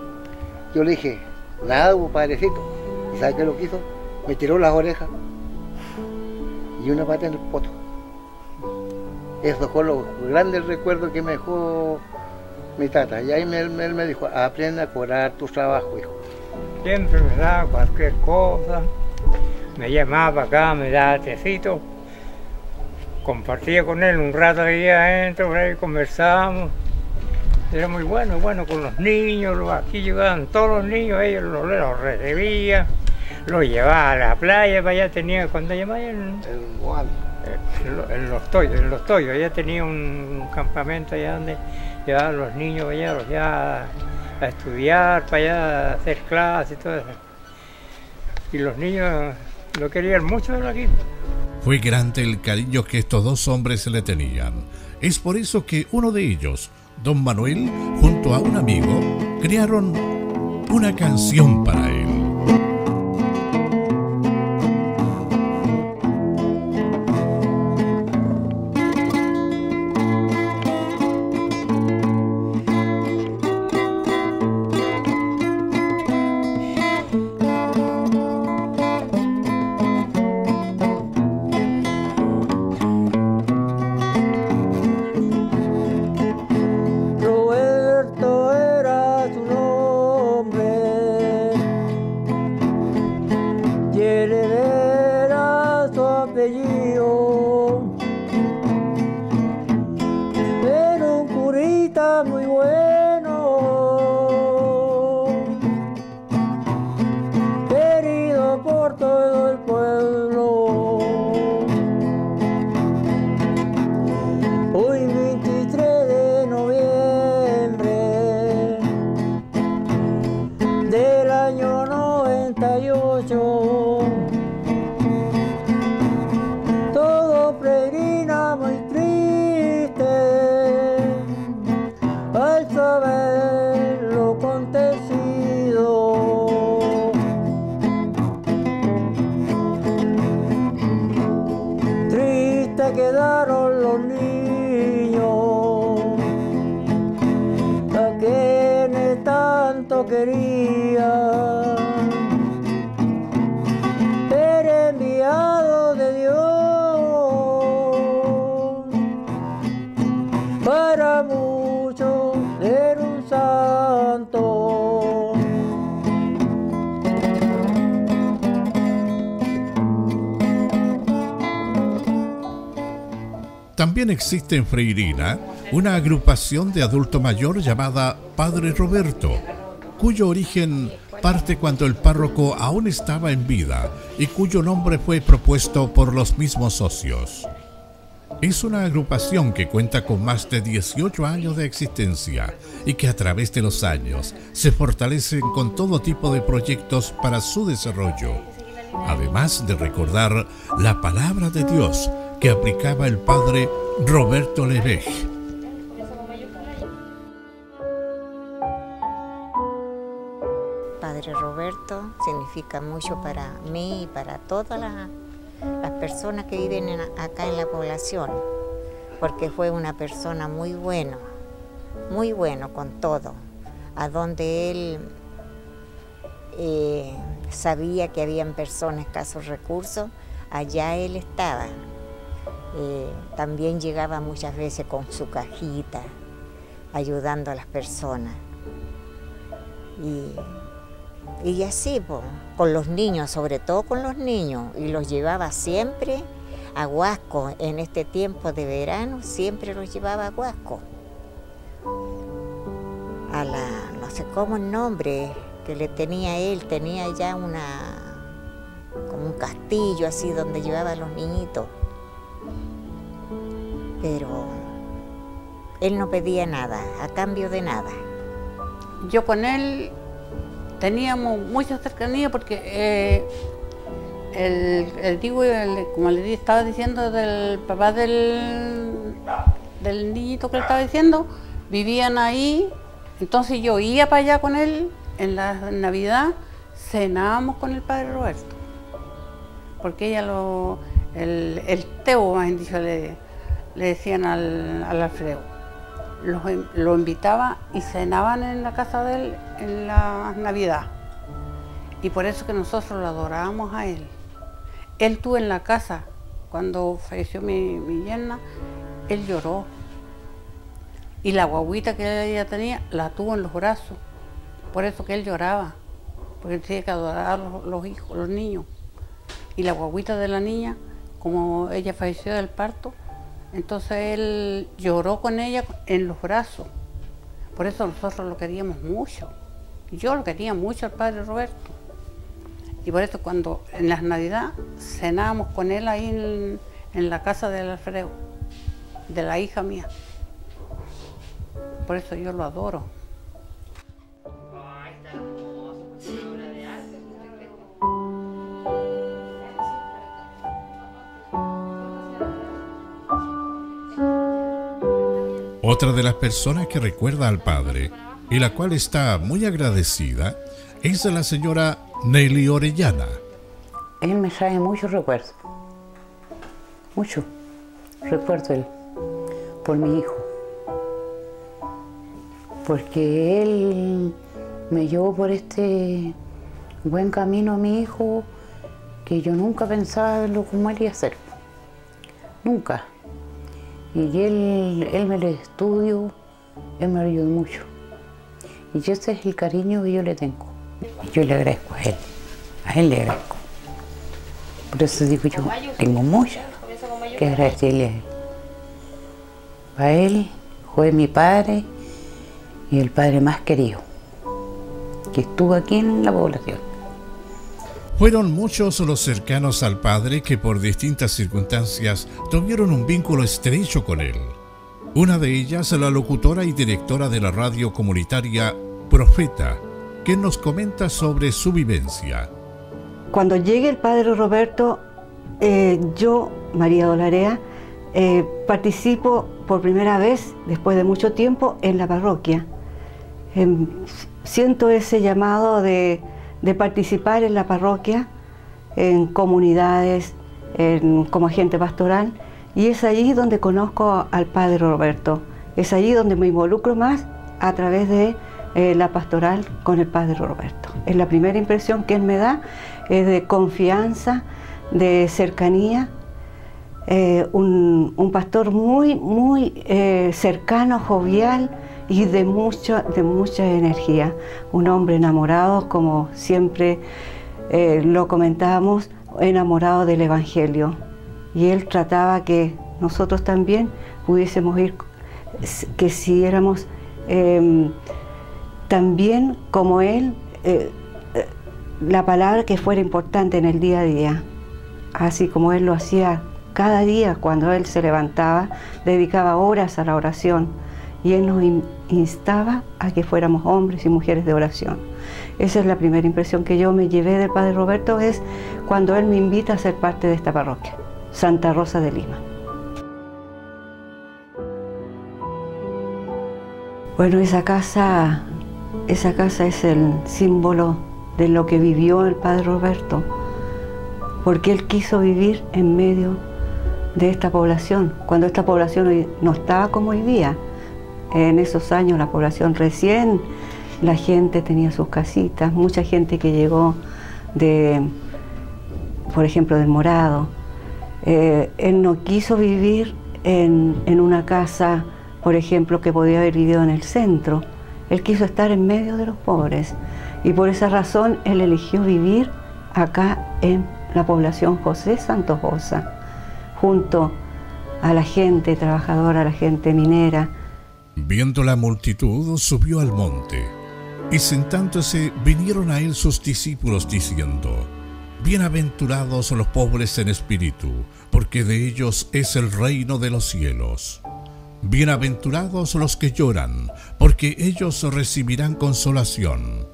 yo le dije, nada, padrecito. ¿Y sabe qué lo que hizo? Me tiró las orejas y una pata en el poto. Eso fue los grandes recuerdos que me dejó mi tata. Y ahí él me dijo, aprende a cobrar tu trabajo, hijo. Siempre me daba cualquier cosa, me llamaba acá, me daba tecito, compartía con él un rato ahí adentro, por ahí conversábamos. Era muy bueno con los niños, aquí llegaban todos los niños, ellos los recibían, los llevaba a la playa, para allá tenía, cuando llamaba en Los Toyos, allá tenía un campamento allá donde llevaban a los niños allá, los llevaba a estudiar, para allá a hacer clases y todo eso. Y los niños lo querían mucho de aquí. Fue grande el cariño que estos dos hombres le tenían. Es por eso que uno de ellos, Don Manuel, junto a un amigo, crearon una canción para él. tanto quería. Eres enviado de Dios para muchos ser un santo. También existe en Freirina una agrupación de adulto mayor llamada Padre Roberto, cuyo origen parte cuando el párroco aún estaba en vida y cuyo nombre fue propuesto por los mismos socios. Es una agrupación que cuenta con más de 18 años de existencia y que a través de los años se fortalecen con todo tipo de proyectos para su desarrollo, además de recordar la palabra de Dios que aplicaba el padre Roberto Lebej. Padre Roberto significa mucho para mí y para todas las personas que viven acá en la población, porque fue una persona muy bueno con todo, a donde él sabía que habían personas escasos recursos, allá él estaba. También llegaba muchas veces con su cajita, ayudando a las personas. Y así, con los niños, sobre todo con los niños, y los llevaba siempre a Huasco. En este tiempo de verano siempre los llevaba a Huasco. No sé cómo el nombre que le tenía él, tenía ya como un castillo así donde llevaba a los niñitos. Pero él no pedía nada, a cambio de nada. Yo con él teníamos mucha cercanía porque como le estaba diciendo, del papá del niñito que le estaba diciendo, vivían ahí. Entonces yo iba para allá con él en la Navidad, cenábamos con el padre Roberto, porque ella el Teo, más bien dicho, le decían al Alfredo. Lo invitaba y cenaban en la casa de él en la Navidad. Y por eso que nosotros lo adorábamos a él. Él estuvo en la casa cuando falleció mi yerna, él lloró. Y la guaguita que ella tenía la tuvo en los brazos. Por eso que él lloraba, porque tenía que adorar a los hijos, los niños. Y la guaguita de la niña, como ella falleció del parto, entonces él lloró con ella en los brazos. Por eso nosotros lo queríamos mucho. Yo lo quería mucho al padre Roberto. Y por eso cuando en las Navidades cenábamos con él ahí en la casa del Alfredo, de la hija mía. Por eso yo lo adoro. Otra de las personas que recuerda al padre y la cual está muy agradecida es la señora Nelly Orellana. Él me trae muchos recuerdos, mucho recuerdo él por mi hijo, porque él me llevó por este buen camino a mi hijo que yo nunca pensaba lo como él iba a ser, nunca. Y él me lo estudió, él me ayudó mucho. Y ese es el cariño que yo le tengo. Y yo le agradezco a él le agradezco. Por eso digo yo, tengo mucho que agradecerle a él. A él fue mi padre y el padre más querido que estuvo aquí en la población. Fueron muchos los cercanos al padre que por distintas circunstancias tuvieron un vínculo estrecho con él. Una de ellas, la locutora y directora de la radio comunitaria Profeta, que nos comenta sobre su vivencia. Cuando llegue el padre Roberto, yo, María Dolarea, participo por primera vez, después de mucho tiempo, en la parroquia. Siento ese llamado de participar en la parroquia, en comunidades, como agente pastoral, y es allí donde conozco al padre Roberto. Es allí donde me involucro más a través de la pastoral con el padre Roberto. Es la primera impresión que él me da, es de confianza, de cercanía, un pastor muy cercano, jovial y de mucha energía. Un hombre enamorado, como siempre lo comentábamos, enamorado del Evangelio. Y él trataba que nosotros también pudiésemos ir, que siguiéramos también como él, la palabra que fuera importante en el día a día, así como él lo hacía cada día. Cuando él se levantaba, dedicaba horas a la oración y él nos instaba a que fuéramos hombres y mujeres de oración. Esa es la primera impresión que yo me llevé del padre Roberto, es cuando él me invita a ser parte de esta parroquia, Santa Rosa de Lima. Bueno, esa casa es el símbolo de lo que vivió el padre Roberto, porque él quiso vivir en medio de esta población, cuando esta población hoy no estaba como hoy día. En esos años la población recién, la gente tenía sus casitas, mucha gente que llegó por ejemplo, del Morado. Él no quiso vivir en una casa, por ejemplo, que podía haber vivido en el centro. Él quiso estar en medio de los pobres y por esa razón él eligió vivir acá en la población José Santos Boza, junto a la gente trabajadora, a la gente minera. Viendo la multitud, subió al monte, y sentándose vinieron a él sus discípulos diciendo: Bienaventurados los pobres en espíritu, porque de ellos es el reino de los cielos. Bienaventurados los que lloran, porque ellos recibirán consolación.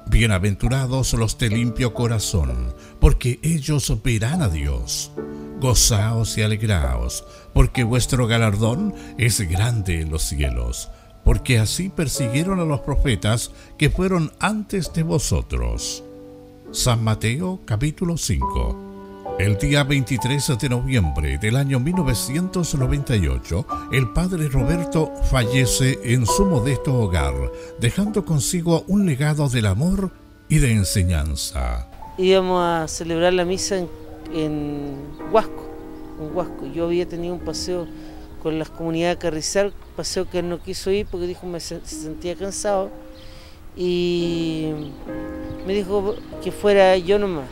Bienaventurados los de limpio corazón, porque ellos verán a Dios. Gozaos y alegraos, porque vuestro galardón es grande en los cielos, porque así persiguieron a los profetas que fueron antes de vosotros. San Mateo capítulo 5. El día 23 de noviembre del año 1998, el padre Roberto fallece en su modesto hogar, dejando consigo un legado del amor y de enseñanza. Íbamos a celebrar la misa en Huasco. Yo había tenido un paseo con las comunidades de Carrizal, paseo que él no quiso ir porque dijo que se sentía cansado y me dijo que fuera yo nomás.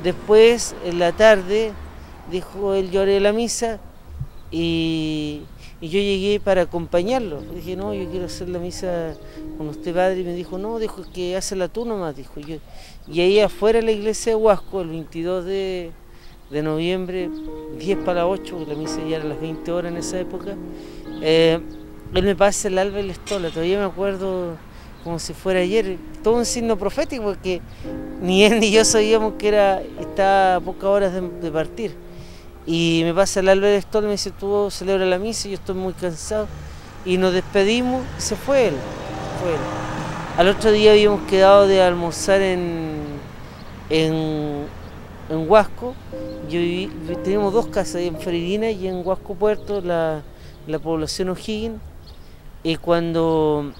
Después, en la tarde, dijo él, yo haré la misa y yo llegué para acompañarlo. Dije, no, yo quiero hacer la misa con usted, padre. Y me dijo, no, dijo que hazla tú nomás, dijo yo. Y ahí afuera de la iglesia de Huasco, el 22 de noviembre, 10 para las 8, porque la misa ya era a las 20 horas en esa época, él me pasa el alba y la estola. Todavía me acuerdo como si fuera ayer, todo un signo profético, porque ni él ni yo sabíamos que estaba a pocas horas de partir. Y me pasa el alba y la estola y me dice, tú celebra la misa, yo estoy muy cansado. Y nos despedimos y se fue él. Al otro día habíamos quedado de almorzar en Huasco. Teníamos dos casas, en Freirina y en Huasco Puerto, la población O'Higgins. Y cuando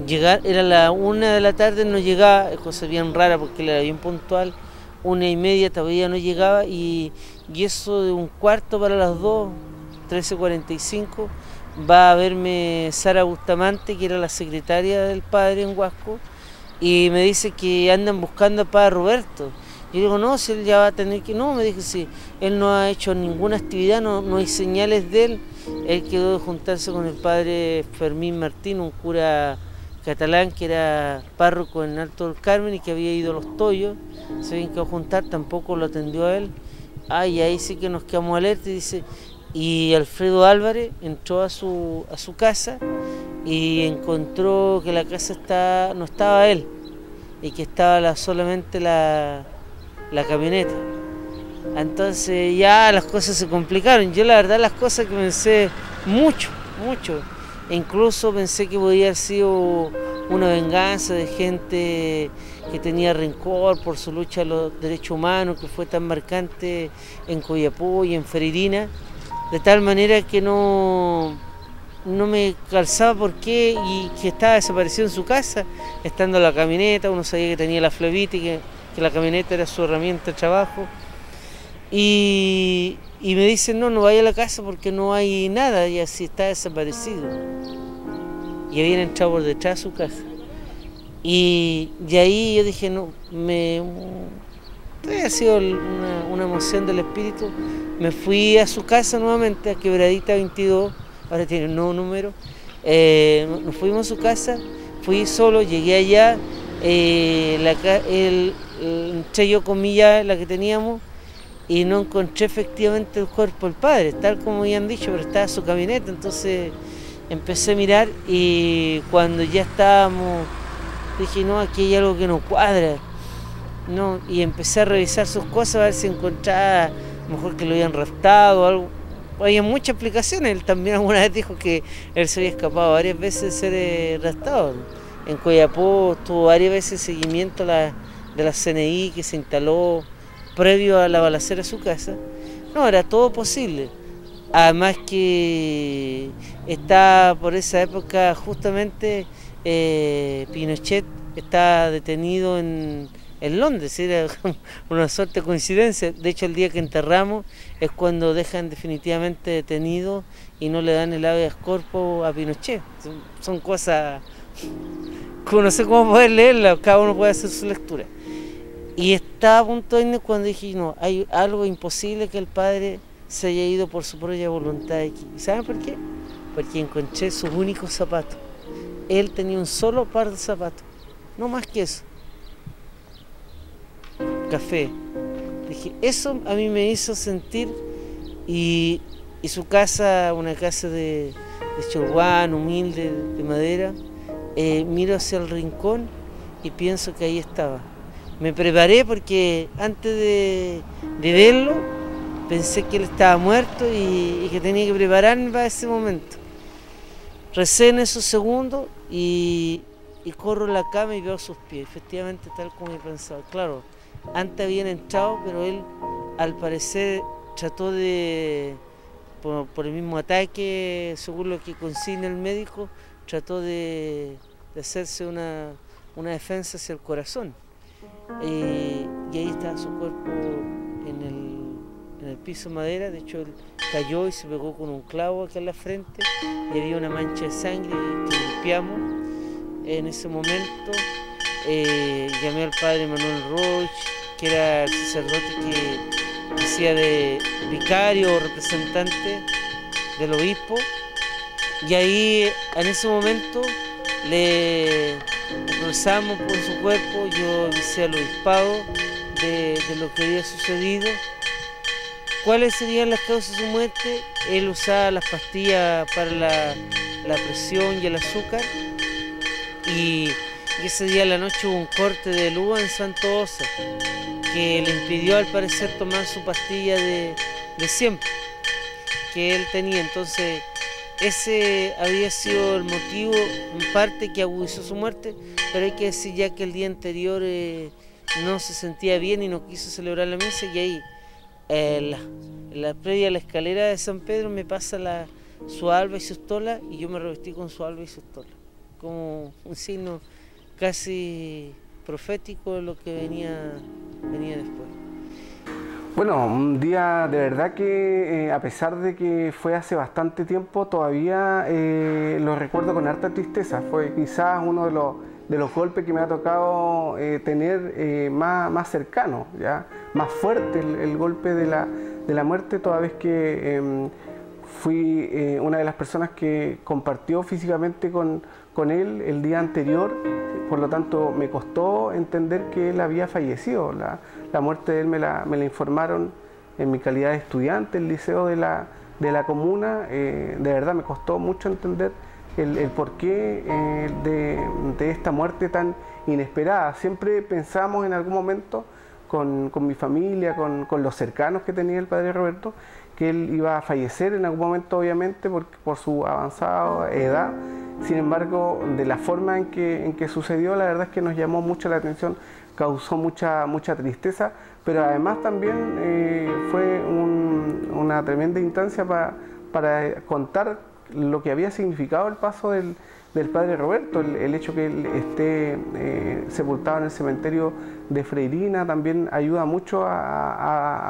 era la 1 de la tarde, no llegaba, cosa bien rara porque él era bien puntual, 1:30 todavía no llegaba, y eso de 1/4 para las 2, 13:45, va a verme Sara Bustamante, que era la secretaria del padre en Huasco, y me dice que andan buscando al padre Roberto. Yo digo, no, si él ya va a tener que... No, me dijo, si él no ha hecho ninguna actividad, no hay señales de él. Él quedó de juntarse con el padre Fermín Martín, un cura catalán que era párroco en Alto del Carmen y que había ido a Los Toyos. Se habían quedado a juntar, tampoco lo atendió a él. Y ahí sí que nos quedamos alerta, y dice... Y Alfredo Álvarez entró a su casa y encontró que la casa no estaba él, y que estaba solamente la camioneta. Entonces ya las cosas se complicaron. Yo la verdad las cosas que pensé mucho. E incluso pensé que podía haber sido una venganza de gente que tenía rencor por su lucha a los derechos humanos, que fue tan marcante en Coyapó y en Freirina, de tal manera que no no me calzaba por qué, y que estaba desaparecido en su casa, estando la camioneta. Uno sabía que tenía la flebita y que la camioneta era su herramienta de trabajo. Y me dicen, no vaya a la casa porque no hay nada, y así está desaparecido. Y habían entrado por detrás de su casa. Y ahí yo dije, no, ha sido una emoción del espíritu. Me fui a su casa nuevamente, a Quebradita 22, ahora tiene un nuevo número. Nos fuimos a su casa, fui solo, llegué allá, entré yo con mi llave, la que teníamos, y no encontré efectivamente el cuerpo del padre, tal como habían dicho, pero estaba su camioneta. Entonces empecé a mirar, y cuando ya estábamos, dije, no, aquí hay algo que no cuadra. No, y empecé a revisar sus cosas, a ver si encontraba, mejor que lo habían raptado o algo. Había muchas explicaciones. Él también alguna vez dijo que él se había escapado varias veces de ser raptado. En Coyapó tuvo varias veces seguimiento de la CNI que se instaló previo a la balacera de su casa. No, era todo posible. Además que está por esa época justamente Pinochet está detenido en Londres, era una suerte de coincidencia. De hecho, el día que enterramos es cuando dejan definitivamente detenido y no le dan el habeas corpus a Pinochet. Son cosas que no sé cómo poder leerlas, cada uno puede hacer su lectura. Y estaba a punto de irme cuando dije, no, hay algo imposible que el padre se haya ido por su propia voluntad aquí. ¿Y saben por qué? Porque encontré sus únicos zapatos. Él tenía un solo par de zapatos, no más que eso. Café. Dije, eso a mí me hizo sentir, y su casa, una casa de chorguán, humilde, de madera, miro hacia el rincón y pienso que ahí estaba. Me preparé porque antes de verlo pensé que él estaba muerto y que tenía que prepararme para ese momento. Recé en esos segundos y corro a la cama y veo sus pies, efectivamente tal como he pensado. Claro, antes habían entrado, pero él al parecer trató de, por el mismo ataque, según lo que consigna el médico, trató de hacerse una defensa hacia el corazón. Y ahí estaba su cuerpo en el piso de madera. De hecho él cayó y se pegó con un clavo acá en la frente y había una mancha de sangre que limpiamos. En ese momento llamé al padre Manuel Roig, que era el sacerdote que hacía de vicario o representante del obispo, y ahí en ese momento le rezamos por su cuerpo. Yo avisé al obispado de lo que había sucedido, cuáles serían las causas de su muerte. Él usaba las pastillas para la presión y el azúcar, y ese día a la noche hubo un corte de luz en Santo Osa que le impidió al parecer tomar su pastilla de siempre que él tenía. Entonces ese había sido el motivo en parte que agudizó su muerte, pero hay que decir ya que el día anterior no se sentía bien y no quiso celebrar la misa, y ahí la previa a la escalera de San Pedro me pasa su alba y su estola, y yo me revestí con su alba y su estola, como un signo casi profético de lo que venía después. Bueno, un día de verdad que a pesar de que fue hace bastante tiempo, todavía lo recuerdo con harta tristeza. Fue quizás uno de los golpes que me ha tocado tener más cercano, ¿ya? Más fuerte el golpe de la muerte, toda vez que fui una de las personas que compartió físicamente con él el día anterior. Por lo tanto, me costó entender que él había fallecido. La muerte de él me la informaron en mi calidad de estudiante del liceo de la comuna. De verdad me costó mucho entender el porqué de esta muerte tan inesperada. Siempre pensamos en algún momento con mi familia, con los cercanos que tenía el padre Roberto, que él iba a fallecer en algún momento, obviamente, por su avanzada edad. Sin embargo, de la forma en que sucedió, la verdad es que nos llamó mucho la atención, causó mucha tristeza, pero además también fue una tremenda instancia para contar lo que había significado el paso del padre Roberto, el hecho que él esté sepultado en el cementerio de Freirina también ayuda mucho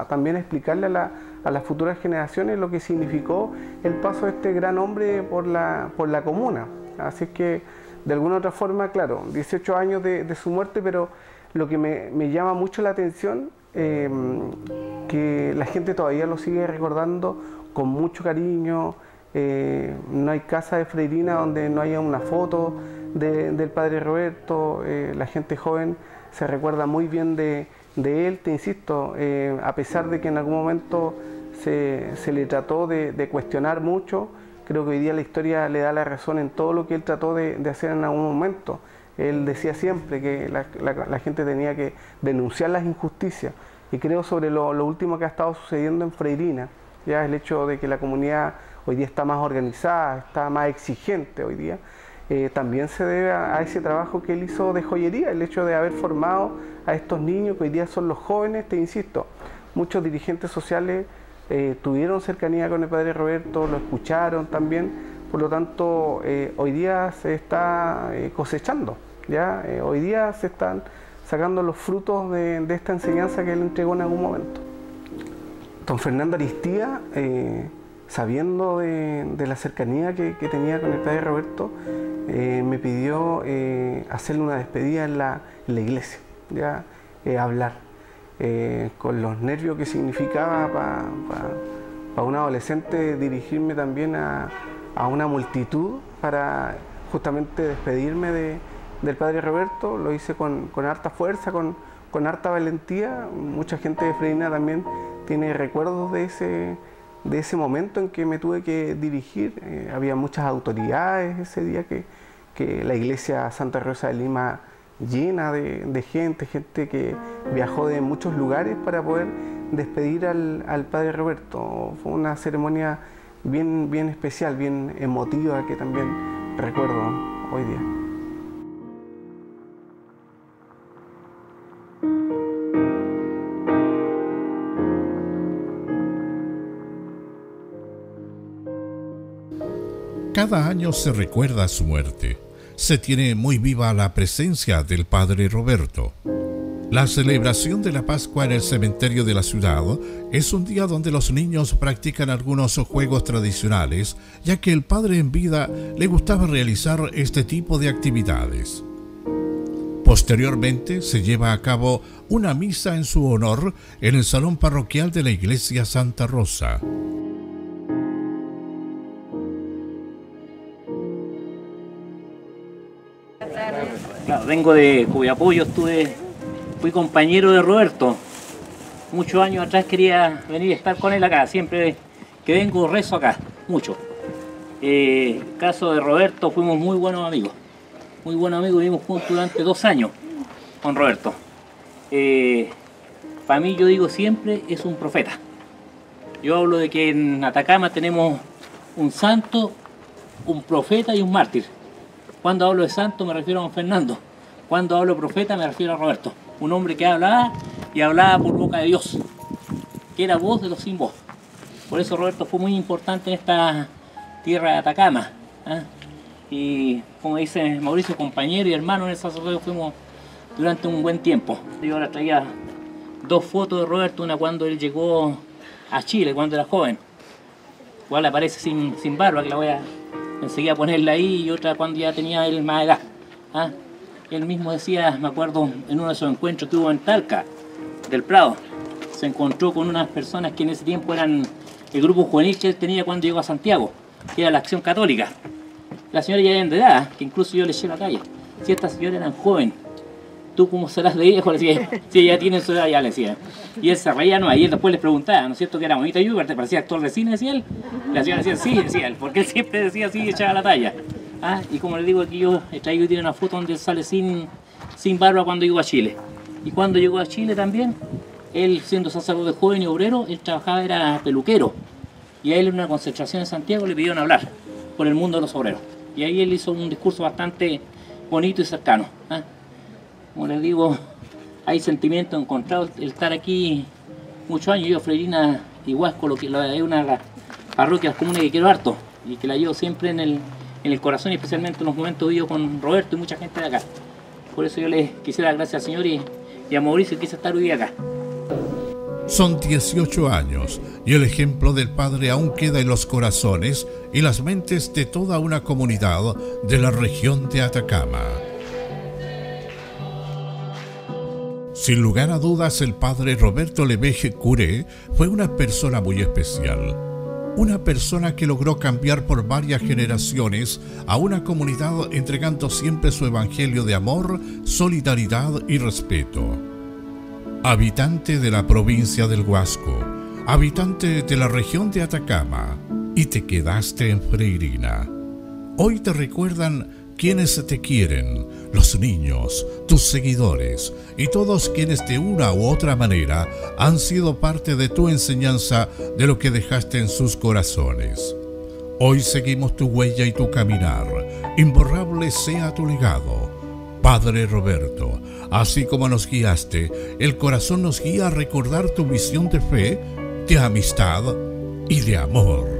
también a explicarle a las futuras generaciones lo que significó el paso de este gran hombre por la comuna. Así que de alguna u otra forma, claro, 18 años de su muerte, pero lo que me llama mucho la atención que la gente todavía lo sigue recordando con mucho cariño. No hay casa de Freirina donde no haya una foto del padre Roberto. La gente joven se recuerda muy bien de él, te insisto, a pesar de que en algún momento se le trató de cuestionar mucho. Creo que hoy día la historia le da la razón en todo lo que él trató de hacer en algún momento. Él decía siempre que la gente tenía que denunciar las injusticias, y creo sobre lo último que ha estado sucediendo en Freirina, ya el hecho de que la comunidad hoy día está más organizada, está más exigente hoy día, también se debe a ese trabajo que él hizo de joyería, el hecho de haber formado a estos niños que hoy día son los jóvenes. Te insisto, muchos dirigentes sociales tuvieron cercanía con el padre Roberto, lo escucharon también, por lo tanto hoy día se está cosechando, ¿ya? Hoy día se están sacando los frutos de esta enseñanza que él entregó en algún momento. Don Fernando Aristía, sabiendo de la cercanía que tenía con el padre Roberto, me pidió hacerle una despedida en la iglesia, ¿ya? Hablar. Con los nervios que significaba para un adolescente dirigirme también a una multitud para justamente despedirme del padre Roberto. Lo hice con harta fuerza, con harta valentía. Mucha gente de Freirina también tiene recuerdos de ese momento en que me tuve que dirigir. Había muchas autoridades ese día, que la iglesia Santa Rosa de Lima llena de gente que viajó de muchos lugares para poder despedir al padre Roberto. Fue una ceremonia bien especial, bien emotiva, que también recuerdo hoy día. Cada año se recuerda su muerte. Se tiene muy viva la presencia del padre Roberto. La celebración de la Pascua en el cementerio de la ciudad es un día donde los niños practican algunos juegos tradicionales, ya que el padre en vida le gustaba realizar este tipo de actividades. Posteriormente se lleva a cabo una misa en su honor en el salón parroquial de la iglesia Santa Rosa. Claro, vengo de Copiapó, fui compañero de Roberto. Muchos años atrás quería venir a estar con él acá, siempre que vengo rezo acá, mucho. Caso de Roberto, fuimos muy buenos amigos, vivimos juntos durante 2 años con Roberto. Para mí, yo digo siempre, es un profeta. Yo hablo de que en Atacama tenemos un santo, un profeta y un mártir. Cuando hablo de santo me refiero a don Fernando. Cuando hablo de profeta me refiero a Roberto. Un hombre que hablaba y hablaba por boca de Dios, que era voz de los sin voz. Por eso Roberto fue muy importante en esta tierra de Atacama. Y como dice Mauricio, compañero y hermano en el sacerdocio fuimos durante un buen tiempo. Yo ahora traía 2 fotos de Roberto, una cuando él llegó a Chile, cuando era joven. Igual aparece sin barba, que la voy a enseguida ponerla ahí, y otra cuando ya tenía él más edad. Él mismo decía, me acuerdo, en uno de esos encuentros que hubo en Talca, del Prado, se encontró con unas personas que en ese tiempo eran el grupo juvenil que él tenía cuando llegó a Santiago, que era la Acción Católica. La señora ya era de edad, que incluso yo le eché la calle. Si esta señora era joven, ¿tú cómo serás de viejo? Le decía, si ella tiene su edad, ya le decía. Y él se reía, no, y él después le preguntaba, ¿no es cierto que era bonita Yuber? ¿Te parecía actor de cine? Decía él. La señora decía, sí, decía él, porque él siempre decía así, echaba la talla. Y como le digo, aquí yo he traído, tiene una foto donde él sale sin barba cuando llegó a Chile. Y cuando llegó a Chile también, él siendo sacerdote joven y obrero, él trabajaba, era peluquero. Y a él en una concentración en Santiago le pidieron hablar por el mundo de los obreros. Y ahí él hizo un discurso bastante bonito y cercano. Como les digo, hay sentimientos encontrados el estar aquí muchos años. Yo, Freirina y Huasco, es una de las parroquias comunes que quiero harto. y que la llevo siempre en el corazón, y especialmente en los momentos vividos con Roberto y mucha gente de acá. Por eso yo les quisiera dar gracias al Señor y a Mauricio, que quise estar hoy día acá. Son 18 años y el ejemplo del padre aún queda en los corazones y las mentes de toda una comunidad de la región de Atacama. Sin lugar a dudas, el padre Roberto Leveje Curé fue una persona muy especial. Una persona que logró cambiar por varias generaciones a una comunidad entregando siempre su evangelio de amor, solidaridad y respeto. Habitante de la provincia del Huasco, habitante de la región de Atacama, y te quedaste en Freirina. Hoy te recuerdan quienes te quieren, los niños, tus seguidores y todos quienes de una u otra manera han sido parte de tu enseñanza, de lo que dejaste en sus corazones. Hoy seguimos tu huella y tu caminar, imborrable sea tu legado. Padre Roberto, así como nos guiaste, el corazón nos guía a recordar tu misión de fe, de amistad y de amor.